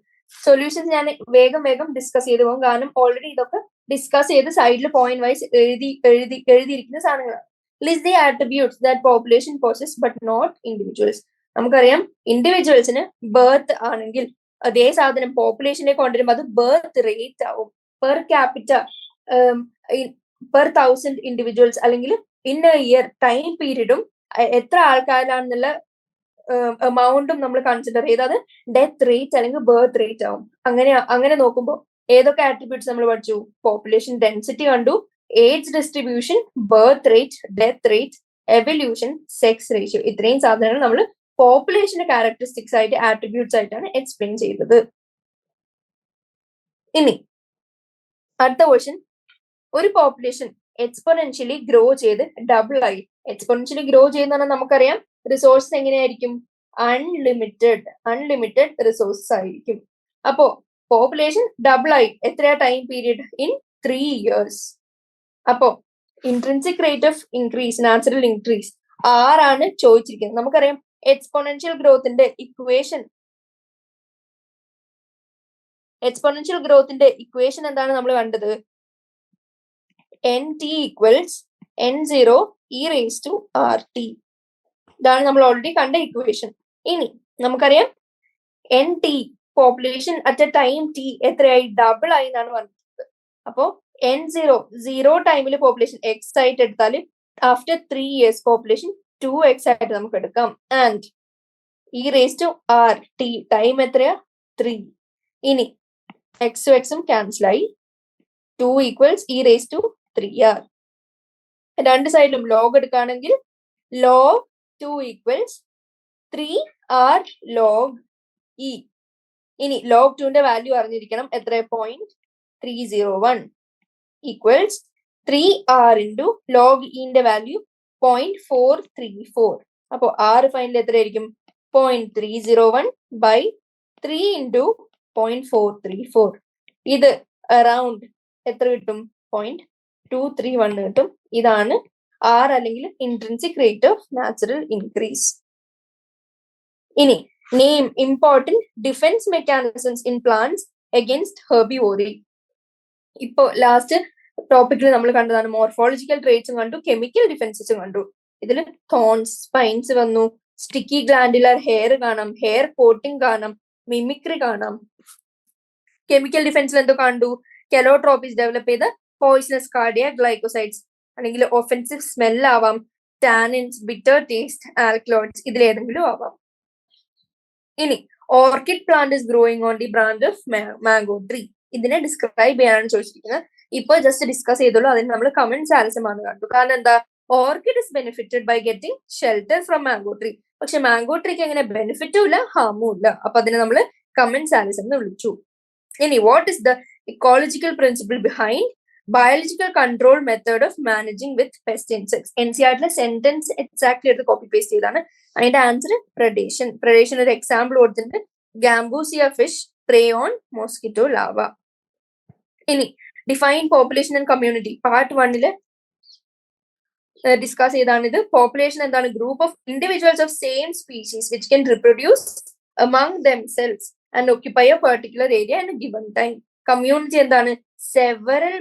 സൊല്യൂഷൻസ് ഞാൻ വേഗം ഡിസ്കസ് ചെയ്തു പോകും, കാരണം ഓൾറെഡി ഇതൊക്കെ ഡിസ്കസ് ചെയ്ത് സൈഡിൽ പോയിന്റ് വൈസ് എഴുതിയിരിക്കുന്ന സാധനങ്ങളാണ്. List the attributes that population possess but not individuals. നമുക്കറിയാം ഇൻഡിവിജ്വൽസിന് ബർത്ത് ആണെങ്കിൽ അതേ സാധനം പോപ്പുലേഷനിലേക്ക് കൊണ്ടുവരുമ്പോൾ അത് ബർത്ത് റേറ്റ് ആവും. പെർ ക്യാപിറ്റ പെർ 1000 ഇൻഡിവിജ്വൽസ് അല്ലെങ്കിൽ ഇൻ എ ഇയർ ടൈം പീരീഡും എത്ര ആൾക്കാരാണെന്നുള്ള എമൗണ്ടും നമ്മൾ കൺസിഡർ ചെയ്ത് അത് ഡെത്ത് റേറ്റ് അല്ലെങ്കിൽ ബർത്ത് റേറ്റ് ആവും. അങ്ങനെ നോക്കുമ്പോൾ ഏതൊക്കെ ആട്രിബ്യൂട്ട്സ് നമ്മൾ പഠിച്ചു? പോപ്പുലേഷൻ ഡെൻസിറ്റി കണ്ടു, age distribution, birth rate, death rate, evolution, sex ratio. ഇത്രയും സാധനങ്ങൾ നമ്മൾ പോപ്പുലേഷന്റെ ക്യാരക്ടറിസ്റ്റിക്സ് ആയിട്ട് ആട്രിബ്യൂട്ട്സ് ആയിട്ടാണ് എക്സ്പ്ലെയിൻ ചെയ്തത്. ഇനി അടുത്ത ക്വസ്റ്റ്യൻ, ഒരു പോപ്പുലേഷൻ എക്സ്പോണൻഷ്യലി ഗ്രോ ചെയ്ത് ഡബിൾ ആയി. എക്സ്പോണൻഷ്യലി ഗ്രോ ചെയ്യുന്ന നമുക്കറിയാം റിസോഴ്സസ് എങ്ങനെയായിരിക്കും? അൺലിമിറ്റഡ് റിസോഴ്സസ് ആയിരിക്കും. അപ്പോ പോപ്പുലേഷൻ ഡബിൾ ആയി എത്രയാ ടൈം പീരീഡ്? In 3 years. അപ്പോ intrinsic rate of increase, natural increase ആറാണ് ചോദിച്ചിരിക്കുന്നത്. നമുക്കറിയാം എക്സ്പോണൻഷ്യൽ ഗ്രോത്തിന്റെ ഇക്വേഷൻ എന്താണ് നമ്മൾ കണ്ടത്? nt equals n0 e raised to rt. ഇതാണ് നമ്മൾ ഓൾറെഡി കണ്ട ഇക്വേഷൻ. ഇനി നമുക്കറിയാം nt population at A time T എത്രയായി? ഡബിൾ ആയി എന്നാണ് പറഞ്ഞത്. അപ്പോ n0 ടൈമിൽ പോപ്പുലേഷൻ എക്സ് ആയിട്ട് എടുത്താൽ ആഫ്റ്റർ 3 years പോപ്പുലേഷൻ 2x ആയിട്ട് നമുക്ക് എടുക്കാം. ആൻഡ് e⁻r ടൈം എത്രയാ? 3. ഇനി എക്സും എക്സും ക്യാൻസൽ ആയി. 2 = e⁻3r. രണ്ട് സൈഡിലും ലോഗ് എടുക്കുകയാണെങ്കിൽ log 2 = 3r log e. ഇനി log 2ന്റെ വാല്യൂ അറിഞ്ഞിരിക്കണം. എത്ര? 0.301 equals 3r into log e ന്റെ വാല്യൂ 0.434. അപ്പോ r ഫൈനൽ എത്രയായിരിക്കും? 0.301 by 3 into 0.434. ഇത് അറൌണ്ട് എത്ര കിട്ടും? 0.231 കിട്ടും. ഇതാണ് r അല്ലെങ്കിൽ intrinsic rate of natural increase. ഇനി name important defence mechanisms in plants against herbivory. ഇപ്പോ ലാസ്റ്റ് ടോപ്പിക്കിൽ നമ്മൾ കണ്ടതാണ് മോർഫോളജിക്കൽ ട്രേറ്റ്സും കണ്ടു, കെമിക്കൽ ഡിഫൻസസും കണ്ടു. ഇതിൽ തോൺസ്, സ്പൈൻസ് വന്നു, സ്റ്റിക്കി ഗ്ലാൻഡുലർ ഹെയർ കാണാം, ഹെയർ കോട്ടിംഗ് കാണാം, മിമിക്രി കാണാം. കെമിക്കൽ ഡിഫൻസിൽ എന്തോ കണ്ടു? കെലോട്രോപ്പീസ് ഡെവലപ്പ് ചെയ്ത പോയിസണസ് കാർഡിയാക് ഗ്ലൈക്കോസൈഡ്സ്, അല്ലെങ്കിൽ ഒഫെൻസീവ് സ്മെൽ ആവാം, ടാനിൻസ്, ബിറ്റർ ടേസ്റ്റ്, ആൽക്കലോയിഡ്സ്, ഇതിലേതെങ്കിലും ആവാം. ഇനി orchid plant is growing on the branch of mango tree. ഇതിനെ ഡിസ്ക്രൈബ് ചെയ്യാനാണ് ചോദിച്ചിരിക്കുന്നത്. ഇപ്പൊ ജസ്റ്റ് ഡിസ്കസ് ചെയ്തോളൂ. അതിന് നമ്മൾ കമന്റ്സ് ആൻസർ കണ്ടു. കാരണം എന്താ? Orchid is benefited by getting shelter from mango tree. പക്ഷെ മാംഗോ ട്രീക്ക് എങ്ങനെ ബെനിഫിറ്റും ഇല്ല ഹാമും ഇല്ല. അപ്പൊ അതിനെ നമ്മൾ കമന്റ്സ് ആൻസർ എന്ന് വിളിച്ചു. ഇനി what is the ecological principle behind biological control method of managing with pest insects? NCERT sentence exactly എടുത്ത് കോപ്പി പേസ്റ്റ് ചെയ്താണ്. അതിന്റെ ആൻസർ പ്രഡേഷൻ. പ്രഡേഷൻ ഒരു എക്സാമ്പിൾ കൊടുത്തിട്ടുണ്ട്. Gambusia fish prey on mosquito larva. ഇനി define population and community part 1 discuss ചെയ്താണിത്. Population എന്താണ്? Group of individuals of same species which can reproduce among themselves and occupy a particular area in a given time. Community എന്താണ്? Several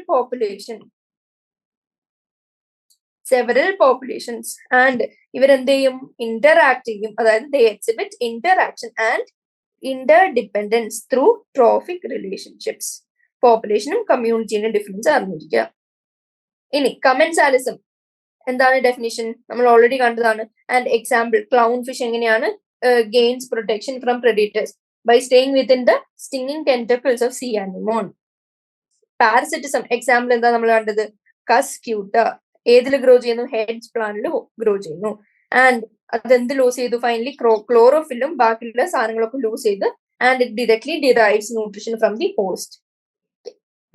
populations and ഇവരെന്ത് ചെയ്യും? Interact ചെയ്യും. അതായത് they exhibit interaction and interdependence through trophic relationships. പോപ്പുലേഷനും കമ്മ്യൂണിറ്റിയുടെ difference അറിഞ്ഞിരിക്കുക. ഇനി commensalism എന്താണ് definition? നമ്മൾ ഓൾറെഡി കണ്ടതാണ്. ആൻഡ് എക്സാമ്പിൾ ക്ലൗൺ ഫിഷ് എങ്ങനെയാണ് gains protection from predators by staying within the stinging tentacles of sea anemone. Parasitism example എന്താ നമ്മൾ കണ്ടത്? കസ് ക്യൂട്ട ഏതിൽ ഗ്രോ ചെയ്യുന്നു? ഹെഡ്ജ് പ്ലാന്റിൽ ഗ്രോ ചെയ്യുന്നു. ആൻഡ് അതെന്ത് ലൂസ് ചെയ്തു? ഫൈനലി ക്ലോറോഫില്ലും ബാക്കിയുള്ള സാധനങ്ങളൊക്കെ ലൂസ് ചെയ്ത് and it directly derives nutrition from the host.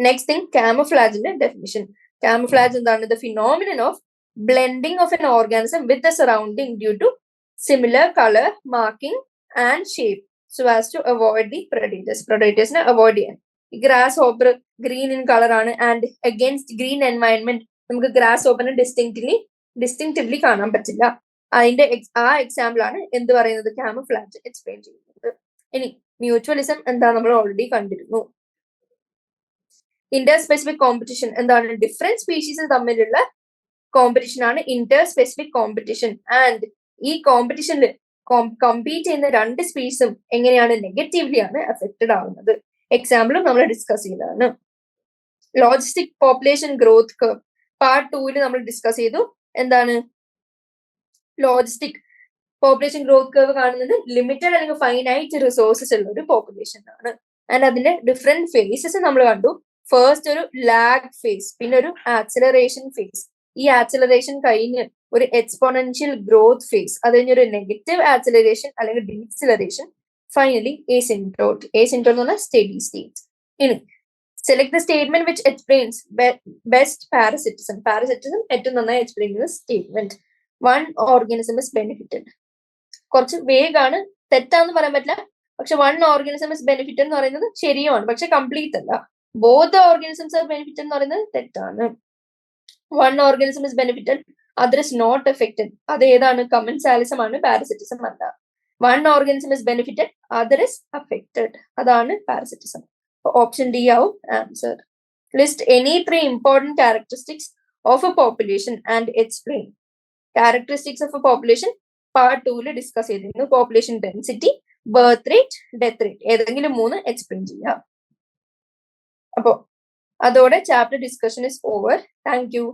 Next thing കാമഫ്ലാജിന്റെ ഡെഫിനിഷൻ. കാമഫ്ലാജ് എന്താണ്? The phenomenon of blending of an organism with the surrounding due to similar colour, marking and shape so as to avoid the predators. predatorsനെ avoid ചെയ്യാൻ. Grasshopper green in colour ആണ് and against green environment നമുക്ക് ഗ്രാസ് ഹോപ്പറിനെ distinctively കാണാൻ പറ്റില്ല. അതിന്റെ ആ എക്സാമ്പിൾ ആണ് എന്ത് പറയുന്നത്? കാമഫ്ലാജ് എക്സ്പ്ലെയിൻ ചെയ്യുന്നത്. ഇനി മ്യൂച്വലിസം എന്താ? നമ്മൾ ഓൾറെഡി കണ്ടിരുന്നു. ഇന്റർ സ്പെസിഫിക് കോമ്പറ്റീഷൻ എന്താണ്? ഡിഫറെന്റ് സ്പീഷീസ് തമ്മിലുള്ള കോമ്പറ്റീഷൻ ആണ് ഇന്റർ സ്പെസിഫിക് കോമ്പറ്റീഷൻ. ആൻഡ് ഈ കോമ്പറ്റീഷനിൽ കമ്പീറ്റ് ചെയ്യുന്ന രണ്ട് സ്പീഷീസും എങ്ങനെയാണ്? നെഗറ്റീവ്ലി ആണ് അഫക്റ്റഡ് ആവുന്നത്. എക്സാമ്പിളും നമ്മൾ ഡിസ്കസ് ചെയ്തതാണ്. Logistic population growth curve part 2 നമ്മൾ ഡിസ്കസ് ചെയ്തു. എന്താണ് ലോജിസ്റ്റിക് പോപ്പുലേഷൻ ഗ്രോത്ത് കർവ്? കാണുന്നത് ലിമിറ്റഡ് അല്ലെങ്കിൽ ഫൈനൈറ്റ് റിസോഴ്സസ് ഉള്ള ഒരു പോപ്പുലേഷൻ ആണ്. ആൻഡ് അതിന്റെ ഡിഫറെന്റ് ഫേസസ് നമ്മൾ കണ്ടു. ഫസ്റ്റ് ഒരു ലാഗ് ഫേസ്, പിന്നെ ഒരു ആക്സിലറേഷൻ ഫേസ്. ഈ ആക്സിലറേഷൻ കഴിഞ്ഞ് ഒരു എക്സ്പോണൻഷ്യൽ ഗ്രോത്ത് ഫേസ്, അത് കഴിഞ്ഞൊരു നെഗറ്റീവ് ആക്സിലറേഷൻ അല്ലെങ്കിൽ ഡീസിലറേഷൻ, ഫൈനലി എസിംപ്ടോട്ട്. എസിംപ്ടോട്ട് എന്ന് പറഞ്ഞാൽ സ്റ്റഡി സ്റ്റേറ്റ്. ഇനി select the statement which explains best parasitism. Parasitism ഏറ്റവും നന്നായി എക്സ്പ്ലെയിൻ ചെയ്യുന്ന statement. One organism is benefited. കുറച്ച് വേഗാണ്, തെറ്റാന്ന് പറയാൻ പറ്റില്ല. പക്ഷെ വൺ ഓർഗാനിസം ഇസ് ബെനിഫിറ്റഡ് എന്ന് പറയുന്നത് ശരിയുമാണ്, പക്ഷെ കംപ്ലീറ്റ് അല്ല. Both the organisms are benefited എന്ന് പറയുന്നത് തെറ്റാണ്. One organism is benefited, other is not affected. അത് ഏതാണ്? കമൻസാലിസം ആണ്, പാരസിറ്റിസം അല്ല. One organism is benefited, other is affected, അതാണ് പാരസിറ്റിസം. ഓപ്ഷൻ ഡി ആവും answer. List any 3 important characteristics of a population and explain. Characteristics of a population part 2 discuss ചെയ്തിരുന്നു. Population density, birth rate, death rate, ഏതെങ്കിലും 3 explain ചെയ്യാം. അപ്പോ അതോടെ chapter discussion is over. Thank U.